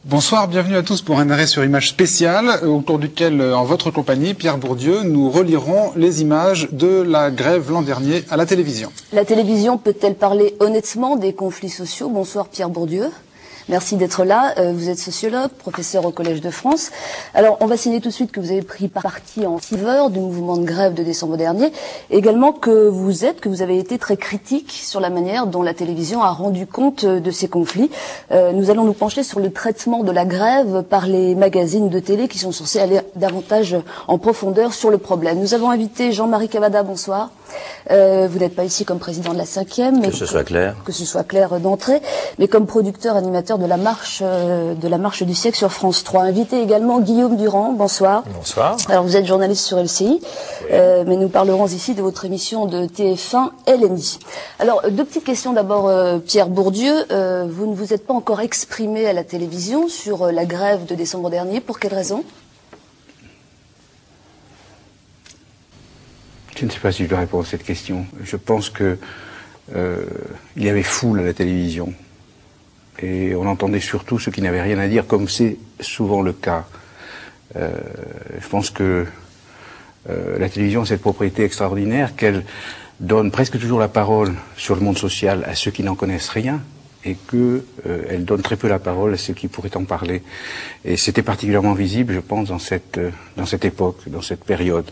Bonsoir, bienvenue à tous pour un arrêt sur image spécial au cours duquel, en votre compagnie, Pierre Bourdieu, nous relirons les images de la grève l'an dernier à la télévision. La télévision peut-elle parler honnêtement des conflits sociaux? Bonsoir Pierre Bourdieu. Merci d'être là. Vous êtes sociologue, professeur au Collège de France. Alors, on va signaler tout de suite que vous avez pris parti en suiveur du mouvement de grève de décembre dernier. Également que vous avez été très critique sur la manière dont la télévision a rendu compte de ces conflits. Nous allons nous pencher sur le traitement de la grève par les magazines de télé qui sont censés aller davantage en profondeur sur le problème. Nous avons invité Jean-Marie Cavada, bonsoir. Vous n'êtes pas ici comme président de la 5e, mais que ce soit clair. Que ce soit clair d'entrée, mais comme producteur animateur de la marche du siècle sur France 3. Invité également Guillaume Durand, bonsoir. Bonsoir. Alors vous êtes journaliste sur LCI, oui. Mais nous parlerons ici de votre émission de TF1 LNI. Alors deux petites questions d'abord, Pierre Bourdieu. Vous ne vous êtes pas encore exprimé à la télévision sur la grève de décembre dernier. Pour quelle raison ? Je ne sais pas si je dois répondre à cette question. Je pense que il y avait foule à la télévision. Et on entendait surtout ceux qui n'avaient rien à dire, comme c'est souvent le cas. Je pense que la télévision a cette propriété extraordinaire qu'elle donne presque toujours la parole sur le monde social à ceux qui n'en connaissent rien, et qu'elle donne très peu la parole à ceux qui pourraient en parler. Et c'était particulièrement visible, je pense, dans cette époque, dans cette période.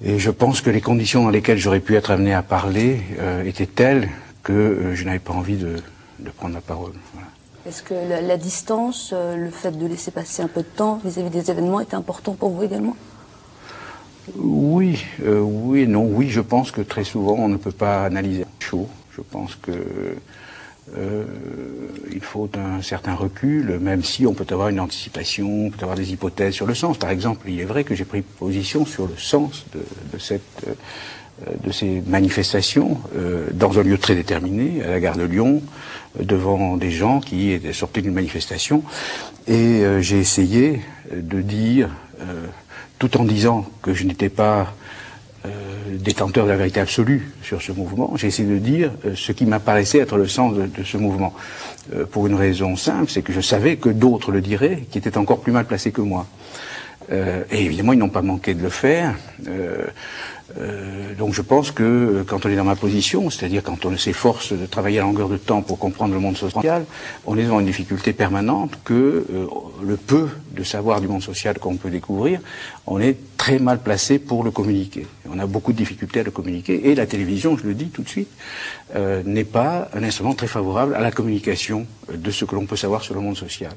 Et je pense que les conditions dans lesquelles j'aurais pu être amené à parler étaient telles que je n'avais pas envie de prendre la parole. Voilà. Est-ce que la distance, le fait de laisser passer un peu de temps vis-à-vis des événements était important pour vous également ? Oui, oui et non. Oui, je pense que très souvent on ne peut pas analyser chaud. Je pense que il faut un certain recul, même si on peut avoir une anticipation, on peut avoir des hypothèses sur le sens. Par exemple, il est vrai que j'ai pris position sur le sens de ces manifestations dans un lieu très déterminé, à la gare de Lyon, devant des gens qui étaient sortis d'une manifestation, et j'ai essayé de dire, tout en disant que je n'étais pas détenteur de la vérité absolue sur ce mouvement, j'ai essayé de dire ce qui m'apparaissait être le sens de ce mouvement, pour une raison simple, c'est que je savais que d'autres le diraient, qui étaient encore plus mal placés que moi. Et évidemment, ils n'ont pas manqué de le faire. Donc je pense que quand on est dans ma position, c'est-à-dire quand on s'efforce de travailler à longueur de temps pour comprendre le monde social, on est devant une difficulté permanente que le peu de savoir du monde social qu'on peut découvrir, on est très mal placé pour le communiquer. On a beaucoup de difficultés à le communiquer, et la télévision, je le dis tout de suite, n'est pas un instrument très favorable à la communication de ce que l'on peut savoir sur le monde social.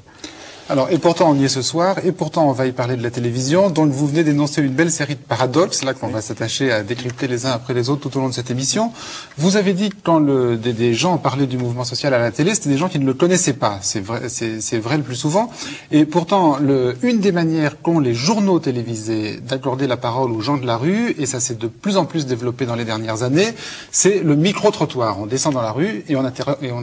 Alors, et pourtant on y est ce soir, et pourtant on va y parler de la télévision, dont vous venez d'énoncer une belle série de paradoxes, là qu'on va s'attacher à décrypter les uns après les autres tout au long de cette émission. Vous avez dit que quand des gens parlaient du mouvement social à la télé, c'était des gens qui ne le connaissaient pas. C'est vrai le plus souvent. Et pourtant, une des manières qu'ont les journaux télévisés d'accorder la parole aux gens de la rue, et ça s'est de plus en plus développé dans les dernières années, c'est le micro-trottoir. On descend dans la rue et on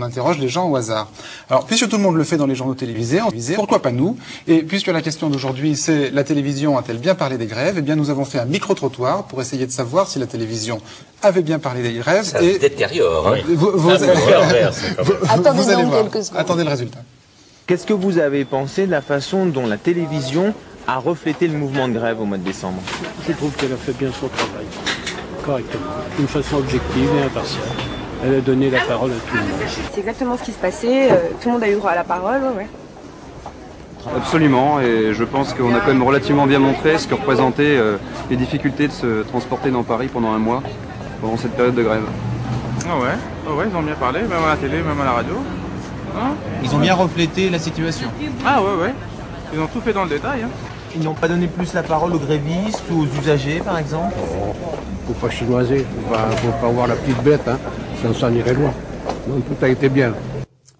interroge les gens au hasard. Alors, puisque tout le monde le fait dans les journaux télévisés, pourquoi pas nous? Et puisque la question d'aujourd'hui, c'est la télévision a-t-elle bien parlé des grèves? Eh bien, nous avons fait un micro-trottoir pour essayer de savoir si la télévision avait bien parlé des grèves. Ça se détériore. Hein. Attendez le résultat. Qu'est-ce que vous avez pensé de la façon dont la télévision a reflété le mouvement de grève au mois de décembre? Je trouve qu'elle a fait bien son travail, correctement, d'une façon objective et impartiale. Elle a donné la parole à tout le monde. C'est exactement ce qui se passait, tout le monde a eu droit à la parole, ouais. Absolument, et je pense qu'on a quand même relativement bien montré ce que représentaient les difficultés de se transporter dans Paris pendant un mois, pendant cette période de grève. Ah ouais, ils ont bien parlé, même à la télé, même à la radio. Hein, ils ont bien reflété la situation. Ah ouais, ils ont tout fait dans le détail. Hein. Ils n'ont pas donné plus la parole aux grévistes ou aux usagers, par exemple? Faut pas chinoiser, faut pas voir la petite bête, hein. Ça s'en irait loin. Donc tout a été bien.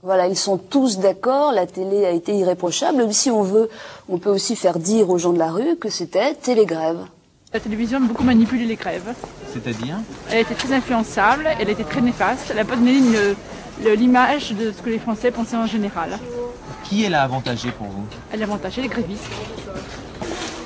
Voilà, ils sont tous d'accord, la télé a été irréprochable. Si on veut, on peut aussi faire dire aux gens de la rue que c'était télégrève. La télévision a beaucoup manipulé les grèves. C'est-à-dire? Elle était très influençable, elle était très néfaste, elle n'a pas donné l'image de ce que les Français pensaient en général. Qui elle a avantagé pour vous? Elle a avantagé les grévistes.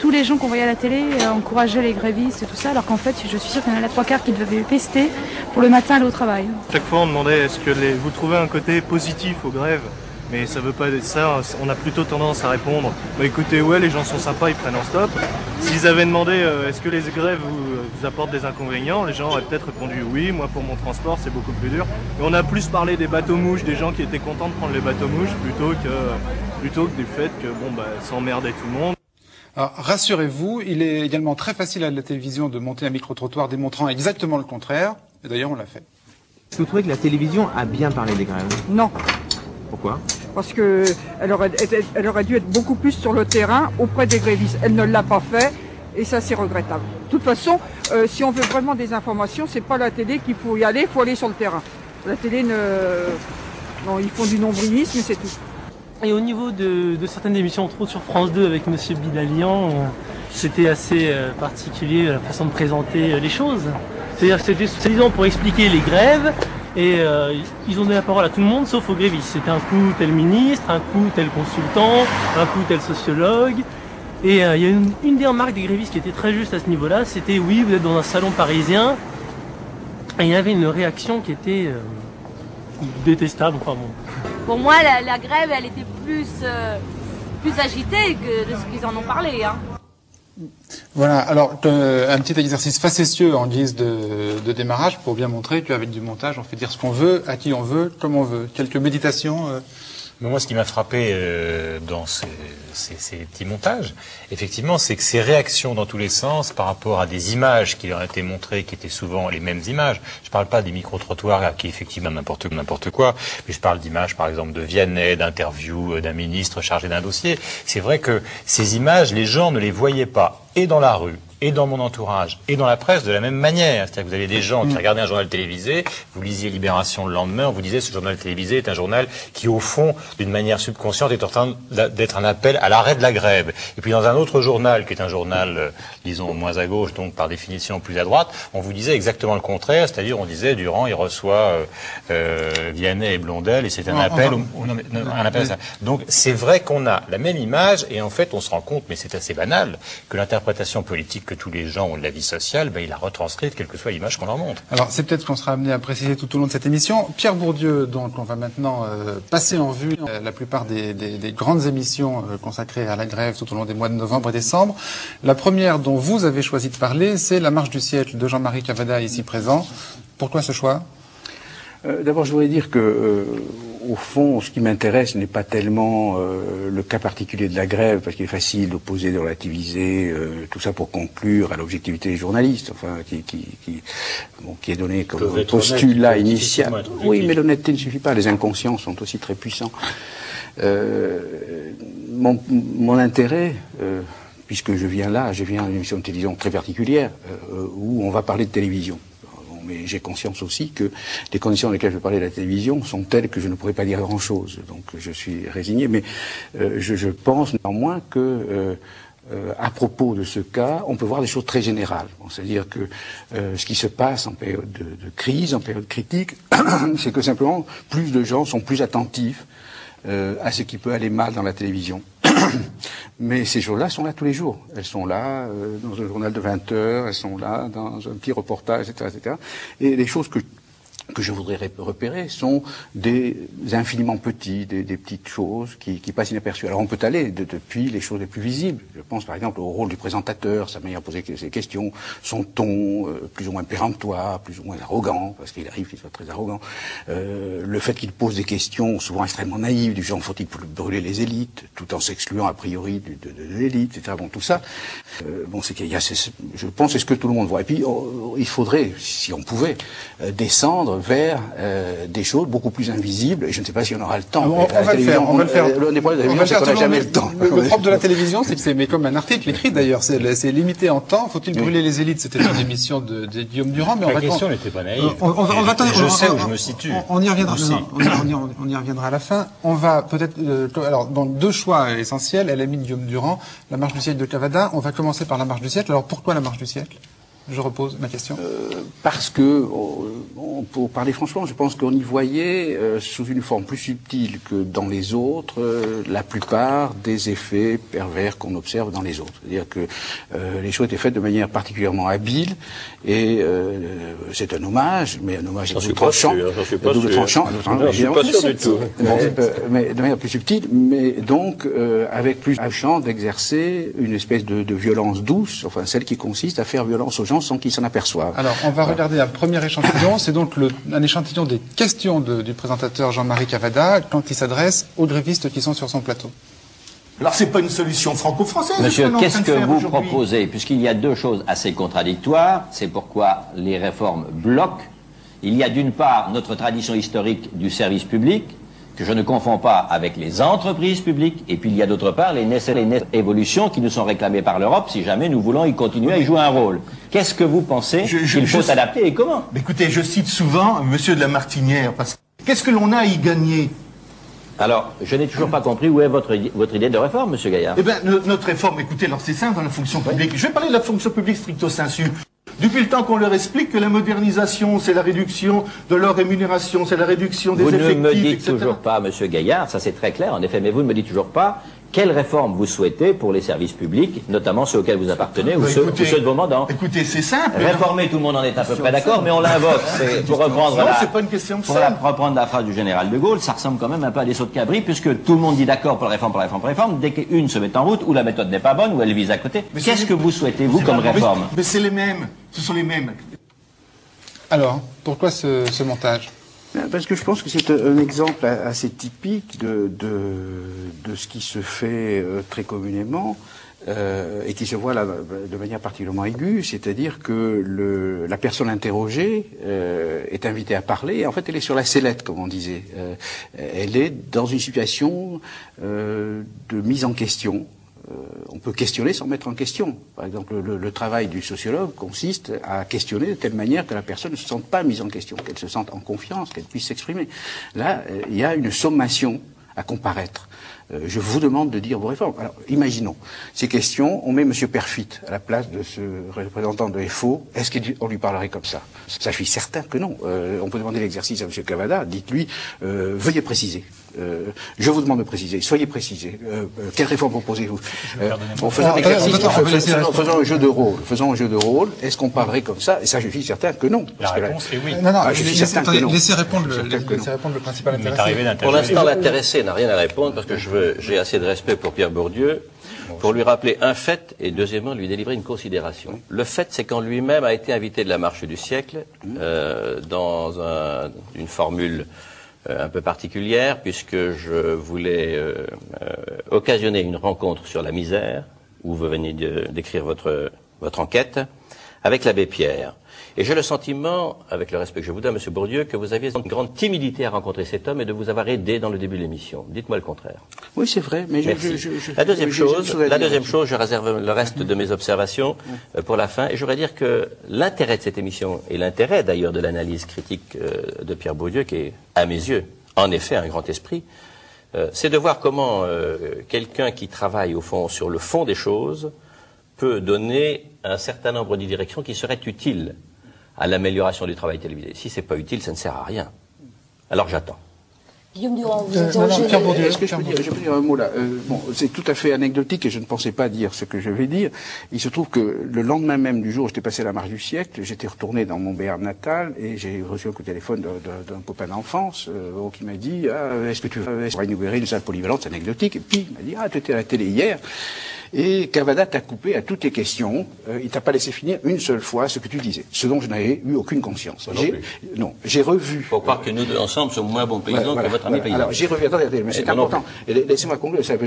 Tous les gens qu'on voyait à la télé encourageaient les grévistes et tout ça, alors qu'en fait, je suis sûre qu'il y en a la 3/4 qui devaient pester pour le matin aller au travail. Chaque fois, on demandait est-ce que vous trouvez un côté positif aux grèves? Mais ça veut pas être ça, on a plutôt tendance à répondre bah écoutez, ouais, les gens sont sympas, ils prennent en stop. S'ils avaient demandé est-ce que les grèves vous apportent des inconvénients, les gens auraient peut-être répondu oui, moi pour mon transport c'est beaucoup plus dur. Et on a plus parlé des bateaux-mouches, des gens qui étaient contents de prendre les bateaux-mouches plutôt que du fait que bon bah ça emmerdait tout le monde. Alors, rassurez-vous, il est également très facile à la télévision de monter un micro-trottoir démontrant exactement le contraire. Et d'ailleurs, on l'a fait. Est-ce que vous trouvez que la télévision a bien parlé des grèves? Non. Pourquoi? Parce qu'elle aurait dû être beaucoup plus sur le terrain auprès des grévistes. Elle ne l'a pas fait et ça c'est regrettable. De toute façon, si on veut vraiment des informations, c'est pas la télé qu'il faut y aller, il faut aller sur le terrain. La télé non, ils font du nombrilisme et c'est tout. Et au niveau de certaines émissions, entre autres sur France 2 avec Monsieur Bilalian, c'était assez particulier la façon de présenter les choses. C'est-à-dire que c'était soi-disant pour expliquer les grèves et ils ont donné la parole à tout le monde sauf aux grévistes. C'était un coup tel ministre, un coup tel consultant, un coup tel sociologue. Et il y a une des remarques des grévistes qui était très juste à ce niveau-là, c'était oui, vous êtes dans un salon parisien. Et il y avait une réaction qui était détestable, enfin bon. Pour moi, la grève, elle était plus agitée que de ce qu'ils en ont parlé. Hein. Voilà, alors un petit exercice facétieux en guise de démarrage pour bien montrer qu'avec du montage, on fait dire ce qu'on veut, à qui on veut, comme on veut. Quelques méditations. Mais moi, ce qui m'a frappé dans ces petits montages, effectivement, c'est que ces réactions dans tous les sens par rapport à des images qui leur étaient montrées, qui étaient souvent les mêmes images. Je parle pas des micro-trottoirs qui effectivement n'importe quoi, mais je parle d'images, par exemple, de Vianney, d'interviews d'un ministre chargé d'un dossier. C'est vrai que ces images, les gens ne les voyaient pas, et dans la rue, et dans mon entourage, et dans la presse de la même manière. C'est-à-dire que vous avez des gens qui regardaient un journal télévisé, vous lisiez Libération le lendemain, on vous disait ce journal télévisé est un journal qui, au fond, d'une manière subconsciente, est en train d'être un appel à l'arrêt de la grève. Et puis dans un autre journal, qui est un journal, disons, moins à gauche, donc par définition plus à droite, on vous disait exactement le contraire, c'est-à-dire on disait Durand, il reçoit Vianney et Blondel, et c'est un appel un appel à ça. Donc c'est vrai qu'on a la même image, et en fait on se rend compte, mais c'est assez banal, que l'interprétation politique que tous les gens ont de la vie sociale, il la retranscrit, quelle que soit l'image qu'on leur montre. Alors c'est peut-être ce qu'on sera amené à préciser tout au long de cette émission. Pierre Bourdieu, donc on va maintenant passer en vue la plupart des grandes émissions consacrées à la grève tout au long des mois de novembre et décembre. La première dont vous avez choisi de parler, c'est La Marche du siècle de Jean-Marie Cavada, ici présent. Pourquoi ce choix? D'abord, je voudrais dire que, au fond, ce qui m'intéresse n'est pas tellement le cas particulier de la grève, parce qu'il est facile d'opposer, de relativiser, tout ça pour conclure à l'objectivité des journalistes, enfin, qui est donné comme postulat initial. Oui, mais l'honnêteté ne suffit pas. Les inconscients sont aussi très puissants. Mon intérêt, puisque je viens d'une émission de télévision très particulière, où on va parler de télévision. Mais j'ai conscience aussi que les conditions dans lesquelles je vais parler de la télévision sont telles que je ne pourrais pas dire grand-chose. Donc je suis résigné, mais je pense néanmoins que à propos de ce cas, on peut voir des choses très générales. Bon, c'est-à-dire que ce qui se passe en période de crise, en période critique, c'est que simplement plus de gens sont plus attentifs à ce qui peut aller mal dans la télévision. Mais ces choses-là sont là tous les jours. Elles sont là dans un journal de 20 heures, elles sont là dans un petit reportage, etc., etc. Et les choses que je voudrais repérer sont des infiniment petits, des petites choses qui passent inaperçues. Alors on peut aller depuis les choses les plus visibles. Je pense par exemple au rôle du présentateur, sa manière de poser ses questions, son ton plus ou moins péremptoire, plus ou moins arrogant, parce qu'il arrive qu'il soit très arrogant, le fait qu'il pose des questions souvent extrêmement naïves, du genre faut-il brûler les élites, tout en s'excluant a priori de l'élite, etc. Bon, tout ça, c'est qu'il y a, je pense, c'est ce que tout le monde voit. Et puis il faudrait, si on pouvait, descendre vers des choses beaucoup plus invisibles. Et je ne sais pas si on aura le temps. On va le faire. On va le faire. Le problème de la télévision, c'est qu'on n'a jamais le temps. Le propre de la télévision, c'est que c'est, mais comme un article écrit d'ailleurs, c'est limité en temps. Faut-il brûler les élites? C'était une émission de Guillaume Durand, mais la question n'était pas naïve. Je sais où je me situe. On y reviendra. On y reviendra à la fin. On va peut-être, alors, dans deux choix essentiels, elle a mis Guillaume Durand, la marche du siècle de Cavada. On va commencer par la marche du siècle. Alors, pourquoi la marche du siècle? Je repose ma question. Parce que, pour parler franchement, je pense qu'on y voyait, sous une forme plus subtile que dans les autres, la plupart des effets pervers qu'on observe dans les autres. C'est-à-dire que les choses étaient faites de manière particulièrement habile, et c'est un hommage, mais un hommage à double tranchant. Je suis pas sûr du tout. Mais de manière plus subtile, mais donc avec plus de chance d'exercer une espèce de violence douce, enfin celle qui consiste à faire violence aux gens sans qu'ils s'en aperçoivent. Alors, on va regarder un premier échantillon. C'est donc un échantillon des questions du présentateur Jean-Marie Cavada quand il s'adresse aux grévistes qui sont sur son plateau. Alors, c'est pas une solution franco-française. Monsieur, qu'est-ce que vous proposez? Puisqu'il y a deux choses assez contradictoires, c'est pourquoi les réformes bloquent. Il y a d'une part notre tradition historique du service public, que je ne confonds pas avec les entreprises publiques, et puis il y a d'autre part les évolutions qui nous sont réclamées par l'Europe si jamais nous voulons y continuer à y jouer un rôle. Qu'est-ce que vous pensez qu'il faut adapter et comment? Écoutez, je cite souvent Monsieur de la Martinière, parce que qu'est-ce que l'on a à y gagner? Alors, je n'ai toujours pas compris où est votre idée de réforme, Monsieur Gaillard. Eh bien, notre réforme, écoutez, alors c'est simple dans la fonction publique. Je vais parler de la fonction publique stricto sensu. Depuis le temps qu'on leur explique que la modernisation, c'est la réduction de leur rémunération, c'est la réduction des effectifs, Vous ne me dites etc. toujours pas, Monsieur Gaillard, ça c'est très clair en effet, mais vous ne me dites toujours pas quelle réforme vous souhaitez pour les services publics, notamment ceux auxquels vous appartenez ou ceux de vos mandants. Écoutez, c'est simple. Réformer, tout le monde en est à peu près d'accord, mais on l'invoque. Pour reprendre la phrase du général de Gaulle, ça ressemble quand même un peu à des sauts de cabri, puisque tout le monde dit d'accord pour la réforme, dès qu'une se met en route, ou la méthode n'est pas bonne, ou elle vise à côté. Qu'est-ce que vous souhaitez, vous, comme réforme? Mais c'est les mêmes, ce sont les mêmes. Alors, pourquoi ce montage? Parce que je pense que c'est un exemple assez typique de ce qui se fait très communément et qui se voit là, de manière particulièrement aiguë, c'est-à-dire que la personne interrogée est invitée à parler et en fait elle est sur la sellette, comme on disait. Elle est dans une situation de mise en question. On peut questionner sans mettre en question. Par exemple, le travail du sociologue consiste à questionner de telle manière que la personne ne se sente pas mise en question, qu'elle se sente en confiance, qu'elle puisse s'exprimer. Là, il y a une sommation à comparaître. Je vous demande de dire vos réformes. Alors, imaginons ces questions, on met M. Perfit à la place de ce représentant de FO. Est-ce qu'on lui parlerait comme ça? Ça, je suis certain que non. On peut demander l'exercice à M. Cavada. Dites-lui, veuillez préciser. Je vous demande de préciser. Soyez précisé. Quelle réforme proposez-vous? Faisons un jeu de rôle. Faisons un jeu de rôle. Est-ce qu'on parlerait comme ça? Et ça, je suis certain que non. La réponse est oui. Non, je suis certain que non. Laissez répondre le principal intéressé. Pour l'instant, l'intéressé n'a rien à répondre parce que j'ai assez de respect pour Pierre Bourdieu pour lui rappeler un fait et deuxièmement lui délivrer une considération. Le fait, c'est qu'en lui-même a été invité de la marche du siècle dans une formule un peu particulière puisque je voulais occasionner une rencontre sur la misère où vous venez d'écrire votre enquête avec l'abbé Pierre. Et j'ai le sentiment, avec le respect que je vous donne, M. Bourdieu, que vous aviez une grande timidité à rencontrer cet homme et de vous avoir aidé dans le début de l'émission. Dites-moi le contraire. Oui, c'est vrai. Mais la deuxième chose, je réserve le reste de mes observations pour la fin. Et je voudrais dire que l'intérêt de cette émission, et l'intérêt d'ailleurs de l'analyse critique de Pierre Bourdieu, qui est, à mes yeux, en effet un grand esprit, c'est de voir comment quelqu'un qui travaille au fond sur le fond des choses peut donner un certain nombre de directions qui seraient utiles à l'amélioration du travail télévisé. Si c'est pas utile, ça ne sert à rien. Alors j'attends. Guillaume Durand, vous interrogez... Est-ce que je peux dire un mot là? Bon, c'est tout à fait anecdotique et je ne pensais pas dire ce que je vais dire. Il se trouve que le lendemain même du jour où j'étais passé à la marche du siècle, j'étais retourné dans mon Béarn natal et j'ai reçu un coup de téléphone d'un copain d'enfance qui m'a dit est-ce que tu vas inaugurer une salle polyvalente anecdotique? Et puis il m'a dit tu étais à la télé hier. Et Cavada t'a coupé à toutes tes questions. Il t'a pas laissé finir une seule fois ce que tu disais, ce dont je n'avais eu aucune conscience. J'ai revu. Faut croire que nous deux ensemble sommes moins bons paysans que votre ami paysan. Alors j'ai revu. Attendez, mais c'est important. Laissez-moi conclure. Ça ne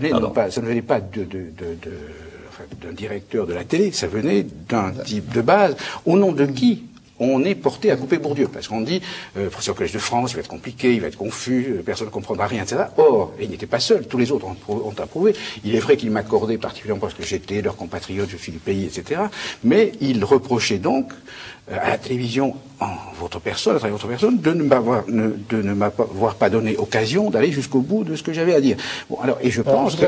venait pas d'un directeur de la télé. Ça venait d'un type de base. Au nom de qui on est porté à couper Bourdieu. Parce qu'on dit, professeur au Collège de France, il va être compliqué, il va être confus, personne ne comprendra rien, etc. Or, il n'était pas seul, tous les autres ont approuvé. Il est vrai qu'il m'accordait particulièrement parce que j'étais leur compatriote, je suis du pays, etc. Mais il reprochait donc à la télévision, en votre personne, à travers votre personne, de ne m'avoir pas donné occasion d'aller jusqu'au bout de ce que j'avais à dire. Bon, alors, et je pense que...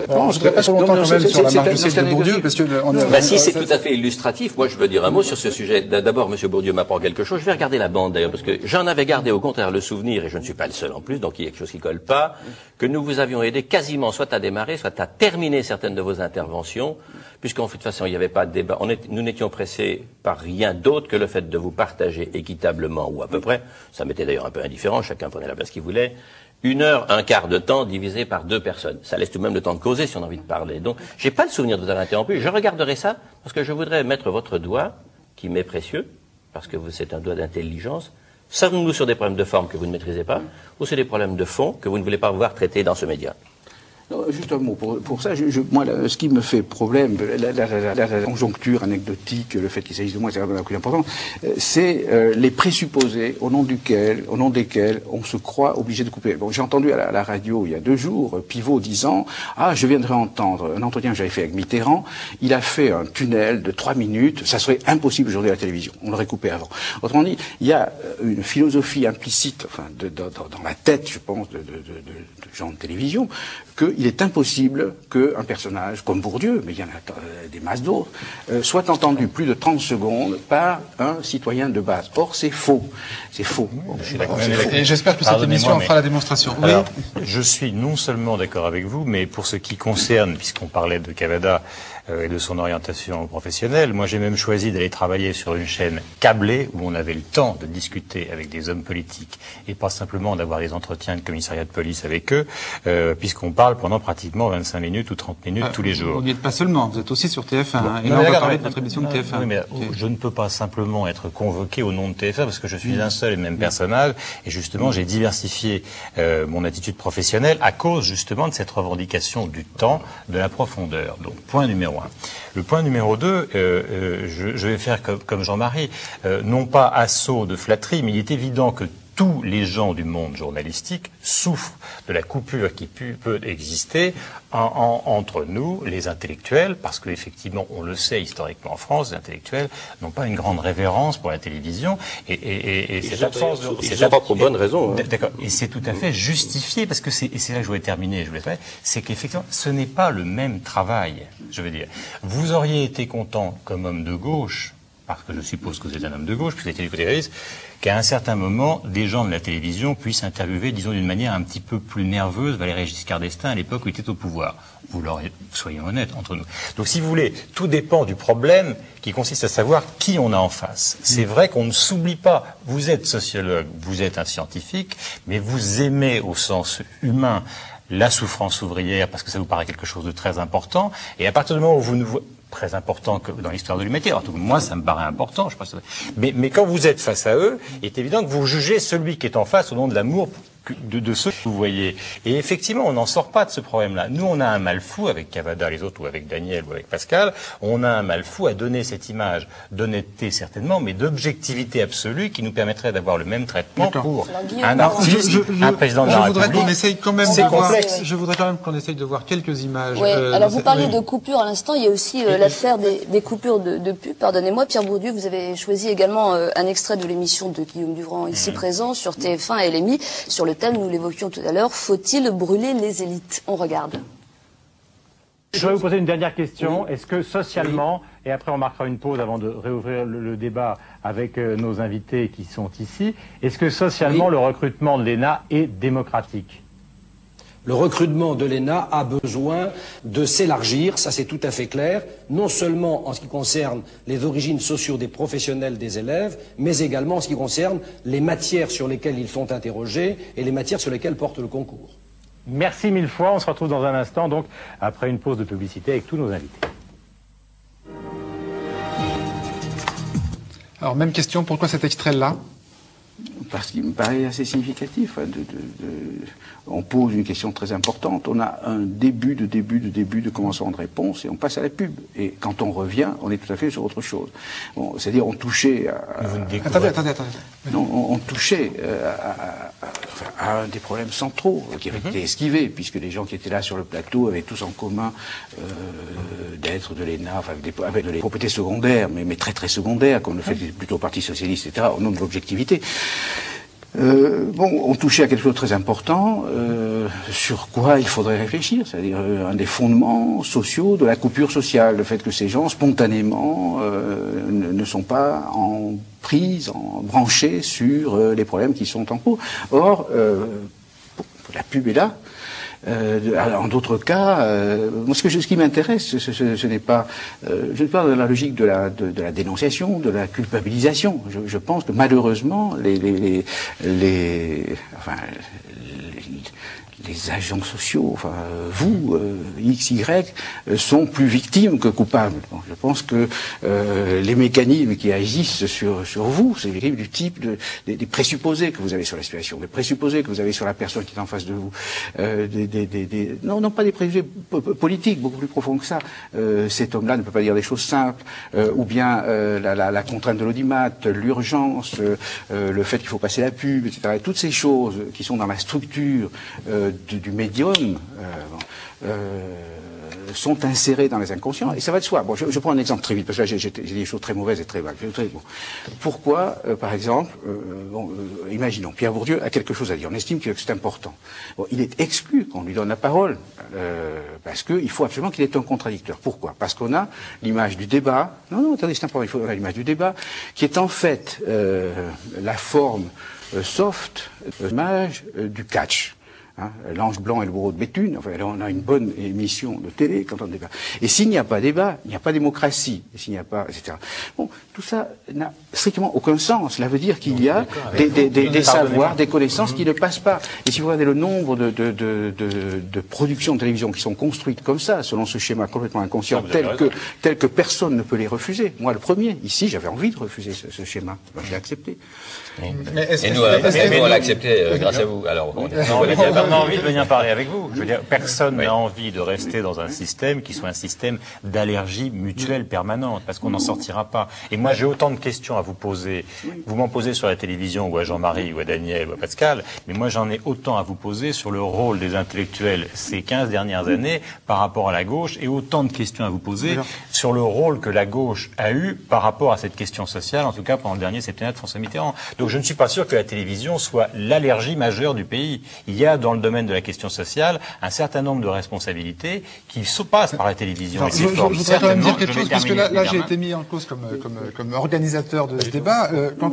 Si c'est tout à fait illustratif, moi je veux dire un mot sur ce sujet. D'abord, M. Bourdieu m'apprend quelque chose. Je vais regarder la bande d'ailleurs, parce que j'en avais gardé au contraire le souvenir, et je ne suis pas le seul en plus, donc il y a quelque chose qui colle pas, que nous vous avions aidé quasiment soit à démarrer, soit à terminer certaines de vos interventions, puisqu'en fait, de toute façon, il n'y avait pas de débat. Nous n'étions pressés par rien d'autre que le fait de vous partager équitablement, ou à peu près, ça m'était d'ailleurs un peu indifférent, chacun prenait la place qu'il voulait, 1 heure, 1/4 de temps divisé par 2 personnes. Ça laisse tout de même le temps de causer si on a envie de parler. Donc, j'ai pas le souvenir de vous avoir interrompu. Je regarderai ça parce que je voudrais mettre votre doigt, qui m'est précieux, parce que c'est un doigt d'intelligence. Sommes-nous sur des problèmes de forme que vous ne maîtrisez pas, ou c'est des problèmes de fond que vous ne voulez pas voir traités dans ce média? Non, juste un mot pour ça. Moi, ce qui me fait problème, la conjoncture anecdotique, le fait qu'il s'agisse de moi, c'est la plus importante, c'est les présupposés au nom desquels on se croit obligé de couper. Bon, j'ai entendu à la radio il y a 2 jours Pivot disant je viendrai entendre un entretien que j'avais fait avec Mitterrand. Il a fait un tunnel de 3 minutes. Ça serait impossible aujourd'hui à la télévision. On l'aurait coupé avant. Autrement dit, il y a une philosophie implicite, enfin, dans la tête, je pense, de gens de télévision, qu'il est impossible qu'un personnage comme Bourdieu, mais il y en a des masses d'autres, soit entendu plus de 30 secondes par un citoyen de base. Or, c'est faux. C'est faux. Et j'espère que cette émission en fera la démonstration. Alors, je suis non seulement d'accord avec vous, mais pour ce qui concerne, puisqu'on parlait de Cavada et de son orientation professionnelle, moi j'ai même choisi d'aller travailler sur une chaîne câblée où on avait le temps de discuter avec des hommes politiques et pas simplement d'avoir des entretiens de commissariat de police avec eux, puisqu'on parle pendant pratiquement 25 minutes ou 30 minutes tous les jours. Vous n'y êtes pas seulement, vous êtes aussi sur TF1. Et là, on va parler de notre émission de TF1. Oui, mais je ne peux pas simplement être convoqué au nom de TF1 parce que je suis un seul et même personnage et justement j'ai diversifié mon attitude professionnelle à cause justement de cette revendication du temps, de la profondeur. Donc point numéro 1. Le point numéro 2, je vais faire comme Jean-Marie, non pas assaut de flatterie, mais il est évident que tous les gens du monde journalistique souffrent de la coupure qui peut exister entre nous, les intellectuels, parce qu'effectivement, on le sait historiquement en France, les intellectuels n'ont pas une grande révérence pour la télévision et cette absence de... C'est pas pour bonne raison. D'accord. Et c'est tout à fait justifié, parce que c'est là que je voulais terminer, c'est qu'effectivement, ce n'est pas le même travail, je veux dire. Vous auriez été content comme homme de gauche, parce que je suppose que vous êtes un homme de gauche, puisque vous étiez du côté réaliste, qu'à un certain moment, des gens de la télévision puissent interviewer, disons d'une manière un petit peu plus nerveuse, Valéry Giscard d'Estaing à l'époque où il était au pouvoir. Vous l'aurez, soyons honnêtes entre nous. Donc si vous voulez, tout dépend du problème qui consiste à savoir qui on a en face. C'est vrai qu'on ne s'oublie pas. Vous êtes sociologue, vous êtes un scientifique, mais vous aimez au sens humain la souffrance ouvrière parce que ça vous paraît quelque chose de très important. Et à partir du moment où vous ne voyez très important que dans l'histoire de l'humanité. Alors, moi, ça me paraît important. Je pense. Mais quand vous êtes face à eux, il est évident que vous jugez celui qui est en face au nom de l'amour de ceux que vous voyez. Et effectivement, on n'en sort pas de ce problème-là. Nous, on a un mal fou avec Cavada, les autres, ou avec Daniel, ou avec Pascal. On a un mal fou à donner cette image d'honnêteté, certainement, mais d'objectivité absolue qui nous permettrait d'avoir le même traitement pour un artiste, un président de la République. Je voudrais quand même qu'on essaye de voir quelques images. Oui, alors vous parliez de coupures à l'instant, il y a aussi l'affaire des coupures de pub. Pardonnez-moi, Pierre Bourdieu, vous avez choisi également un extrait de l'émission de Guillaume Durand, ici présent, sur TF1 et LMI, sur le thème, nous l'évoquions tout à l'heure, faut-il brûler les élites? On regarde. Je voudrais vous poser une dernière question. Est-ce que socialement, et après on marquera une pause avant de réouvrir le débat avec nos invités qui sont ici, est-ce que socialement le recrutement de l'ENA est démocratique? Le recrutement de l'ENA a besoin de s'élargir, ça c'est tout à fait clair, non seulement en ce qui concerne les origines sociaux des professionnels des élèves, mais également en ce qui concerne les matières sur lesquelles ils sont interrogés et les matières sur lesquelles porte le concours. Merci mille fois, on se retrouve dans un instant, donc après une pause de publicité avec tous nos invités. Alors même question, pourquoi cet extrait-là ? parce qu'il me paraît assez significatif. On pose une question très importante, on a un début de commencement de réponse et on passe à la pub. Et quand on revient, on est tout à fait sur autre chose. Bon, c'est-à-dire on touchait Attendez. Non, on touchait à un des problèmes centraux qui avait été esquivé, puisque les gens qui étaient là sur le plateau avaient tous en commun d'être de l'ENA, enfin, avec des propriétés secondaires, mais très très secondaires, comme le fait plutôt au Parti Socialiste, etc., au nom de l'objectivité. On touchait à quelque chose de très important, sur quoi il faudrait réfléchir, c'est-à-dire un des fondements sociaux de la coupure sociale, le fait que ces gens, spontanément, ne sont pas branchés sur les problèmes qui sont en cours. Or, la pub est là. En d'autres cas, moi, ce qui m'intéresse, ce n'est pas, je ne parle pas de la logique de la dénonciation, de la culpabilisation. Je pense que malheureusement, les agents sociaux, enfin vous, X, Y, sont plus victimes que coupables. Bon, je pense que les mécanismes qui agissent sur vous, c'est du type des présupposés que vous avez sur la situation, des présupposés que vous avez sur la personne qui est en face de vous, non pas des préjugés politiques, beaucoup plus profonds que ça. Cet homme-là ne peut pas dire des choses simples, ou bien la contrainte de l'audimat, l'urgence, le fait qu'il faut passer la pub, etc. Et toutes ces choses qui sont dans la structure du médium sont insérés dans les inconscients, et ça va de soi. Bon, je prends un exemple très vite, parce que là j'ai des choses très mauvaises et très vagues. Pourquoi, par exemple, imaginons, Pierre Bourdieu a quelque chose à dire, on estime que c'est important. Bon, il est exclu qu'on lui donne la parole, parce qu'il faut absolument qu'il ait un contradicteur. Pourquoi? Parce qu'on a l'image du débat, attendez, c'est important, on a l'image du débat, qui est en fait la forme soft, l'image du catch. L'ange blanc et le bourreau de Béthune, enfin, on a une bonne émission de télé quand on débat. Et s'il n'y a pas débat, il n'y a pas démocratie, et s'il n'y a pas, etc. Bon, tout ça n'a strictement aucun sens. Cela veut dire qu'il y a des savoirs, des connaissances qui ne passent pas. Et si vous regardez le nombre de productions de télévision qui sont construites comme ça, selon ce schéma complètement inconscient, tel que personne ne peut les refuser. Moi, le premier, ici, j'avais envie de refuser ce schéma. Je l'ai accepté. Et nous, on l'a accepté grâce à vous. Alors, on a envie de venir parler avec vous. Je veux dire, personne n'a envie de rester dans un système qui soit un système d'allergie mutuelle permanente, parce qu'on n'en sortira pas. Et moi, j'ai autant de questions à vous poser. Vous m'en posez sur la télévision, ou à Jean-Marie, ou à Daniel, ou à Pascal, mais moi, j'en ai autant à vous poser sur le rôle des intellectuels ces 15 dernières années par rapport à la gauche, et autant de questions à vous poser sur le rôle que la gauche a eu par rapport à cette question sociale, en tout cas pendant le dernier septennat de François Mitterrand. Donc je ne suis pas sûr que la télévision soit l'allergie majeure du pays. Il y a dans le domaine de la question sociale un certain nombre de responsabilités qui passent par la télévision. Je voudrais quand même dire quelque chose, parce que là j'ai été mis en cause comme organisateur de ce débat. Quand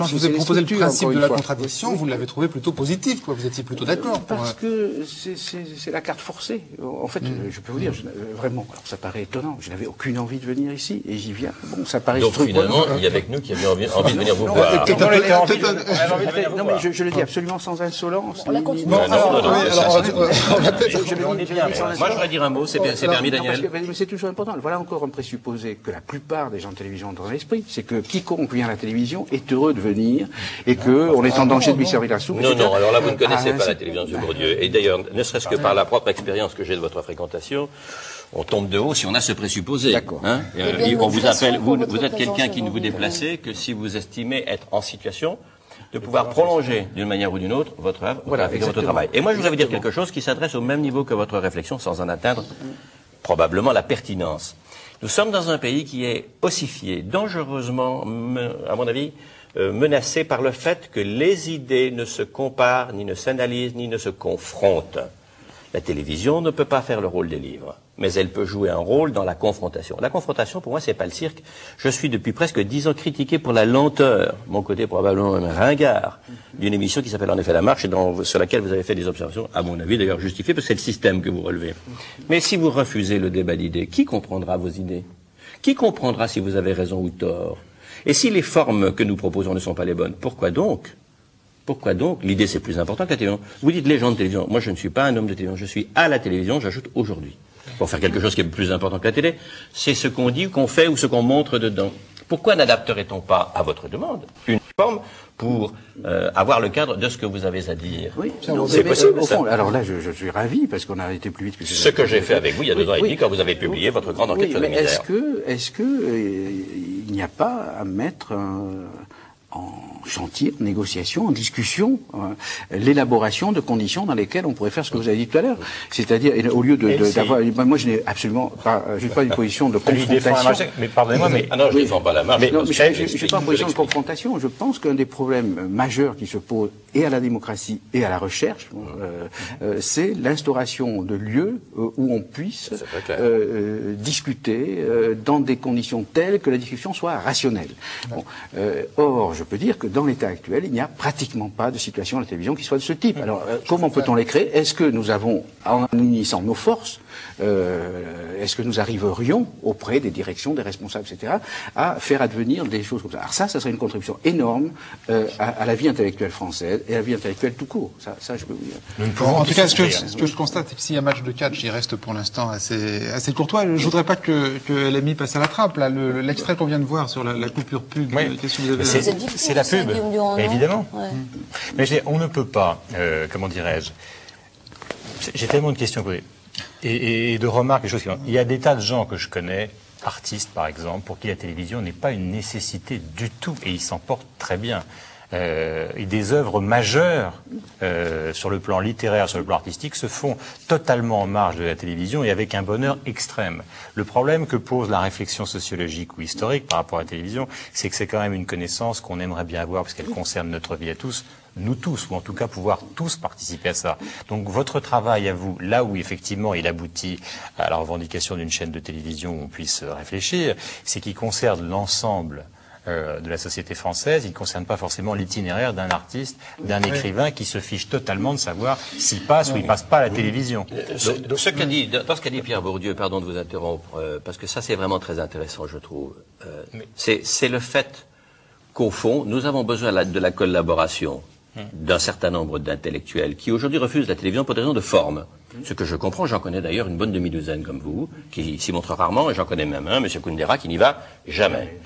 je vous ai proposé le principe de la contradiction, vous l'avez trouvé plutôt positif, quoi. Vous étiez plutôt d'accord. Parce que c'est la carte forcée. En fait, je peux vous dire, vraiment, alors ça paraît étonnant, je n'avais aucune envie de venir ici, et j'y viens. Bon, ça paraît donc finalement, il y a avec nous qui avions envie de venir vous voir. Non, mais je le dis absolument sans insolence. Moi, je voudrais dire un mot, c'est permis, Daniel. Mais c'est toujours important. Voilà encore un présupposé que la plupart des gens de télévision ont dans l'esprit, c'est que quiconque vient à la télévision est heureux de venir, et qu'on est en danger de lui servir la soupe. Non, alors là, vous ne connaissez pas la télévision, M. Bourdieu. Et d'ailleurs, ne serait-ce que par la propre expérience que j'ai de votre fréquentation, on tombe de haut si on a ce présupposé. D'accord. On vous appelle, vous êtes quelqu'un qui ne vous déplacez que si vous estimez être en situation de pouvoir prolonger d'une manière ou d'une autre votre œuvre, votre travail. Et moi, je voudrais vous dire quelque chose qui s'adresse au même niveau que votre réflexion, sans en atteindre probablement la pertinence. Nous sommes dans un pays qui est ossifié, dangereusement, à mon avis, menacé par le fait que les idées ne se comparent, ni ne s'analysent, ni ne se confrontent. La télévision ne peut pas faire le rôle des livres, mais elle peut jouer un rôle dans la confrontation. La confrontation, pour moi, c'est pas le cirque. Je suis depuis presque 10 ans critiqué pour la lenteur, mon côté probablement même ringard, d'une émission qui s'appelle en effet La Marche, et sur laquelle vous avez fait des observations, à mon avis d'ailleurs justifiées, parce que c'est le système que vous relevez. Mais si vous refusez le débat d'idées, qui comprendra vos idées? Qui comprendra si vous avez raison ou tort? Et si les formes que nous proposons ne sont pas les bonnes, pourquoi donc? Pourquoi donc? L'idée, c'est plus important que la télévision. Vous dites les gens de télévision. Moi, je ne suis pas un homme de télévision. Je suis à la télévision, j'ajoute aujourd'hui. Pour faire quelque chose qui est plus important que la télé, c'est ce qu'on dit, qu'on fait ou ce qu'on montre dedans. Pourquoi n'adapterait-on pas, à votre demande, une forme pour avoir le cadre de ce que vous avez à dire? Oui, c'est possible. Au fond, alors là, je suis ravi parce qu'on a été plus vite que ce que j'ai fait avec vous il y a 2 ans et demi quand vous avez publié votre grande enquête sur les misères. Est-ce que il n'y a pas à mettre en chantier, en négociation, en discussion, l'élaboration de conditions dans lesquelles on pourrait faire ce que vous avez dit tout à l'heure. C'est-à-dire, au lieu d'avoir... Moi, je n'ai absolument pas... Je suis pas une position de confrontation. Mais pardonnez-moi, mais... Ah non, je ne défends pas la marche. Je ne suis pas en position de confrontation. Je pense qu'un des problèmes majeurs qui se posent et à la démocratie et à la recherche, c'est l'instauration de lieux où on puisse discuter dans des conditions telles que la discussion soit rationnelle. Bon. Or, je peux dire que dans l'état actuel, il n'y a pratiquement pas de situation à la télévision qui soit de ce type. Alors, comment peut-on les créer? Est-ce que nous avons, en unissant nos forces, est-ce que nous arriverions auprès des directions, des responsables, etc., à faire advenir des choses comme ça? Alors ça serait une contribution énorme à la vie intellectuelle française et à la vie intellectuelle tout court. Ça je peux vous dire. En tout cas, ce que je constate, c'est que s'il y a match de catch, il reste pour l'instant assez courtois. Je voudrais pas que LMI passe à la trappe. Là, l'extrait qu'on vient de voir sur la coupure pub, qu'est-ce que vous avez... C'est la pub, évidemment. Ouais. Mais on ne peut pas, comment dirais-je, j'ai tellement de questions posées. Et de remarques, des choses qui... Il y a des tas de gens que je connais, artistes par exemple, pour qui la télévision n'est pas une nécessité du tout, et ils s'en portent très bien. Et des œuvres majeures sur le plan littéraire, sur le plan artistique, se font totalement en marge de la télévision et avec un bonheur extrême. Le problème que pose la réflexion sociologique ou historique par rapport à la télévision, c'est que c'est quand même une connaissance qu'on aimerait bien avoir parce qu'elle concerne notre vie à tous, nous tous, ou en tout cas pouvoir tous participer à ça. Donc votre travail à vous, là où effectivement il aboutit à la revendication d'une chaîne de télévision où on puisse réfléchir, c'est qu'il concerne l'ensemble de la société française, il ne concerne pas forcément l'itinéraire d'un artiste, d'un écrivain qui se fiche totalement de savoir s'il passe ou il passe pas à la télévision. Dans ce qu'a dit Pierre Bourdieu, pardon de vous interrompre, parce que ça c'est vraiment très intéressant, je trouve. C'est le fait qu'au fond, nous avons besoin de la collaboration d'un certain nombre d'intellectuels qui aujourd'hui refusent la télévision pour des raisons de forme. Ce que je comprends, j'en connais d'ailleurs une bonne demi-douzaine comme vous, qui s'y montrent rarement, et j'en connais même un, M. Kundera, qui n'y va jamais.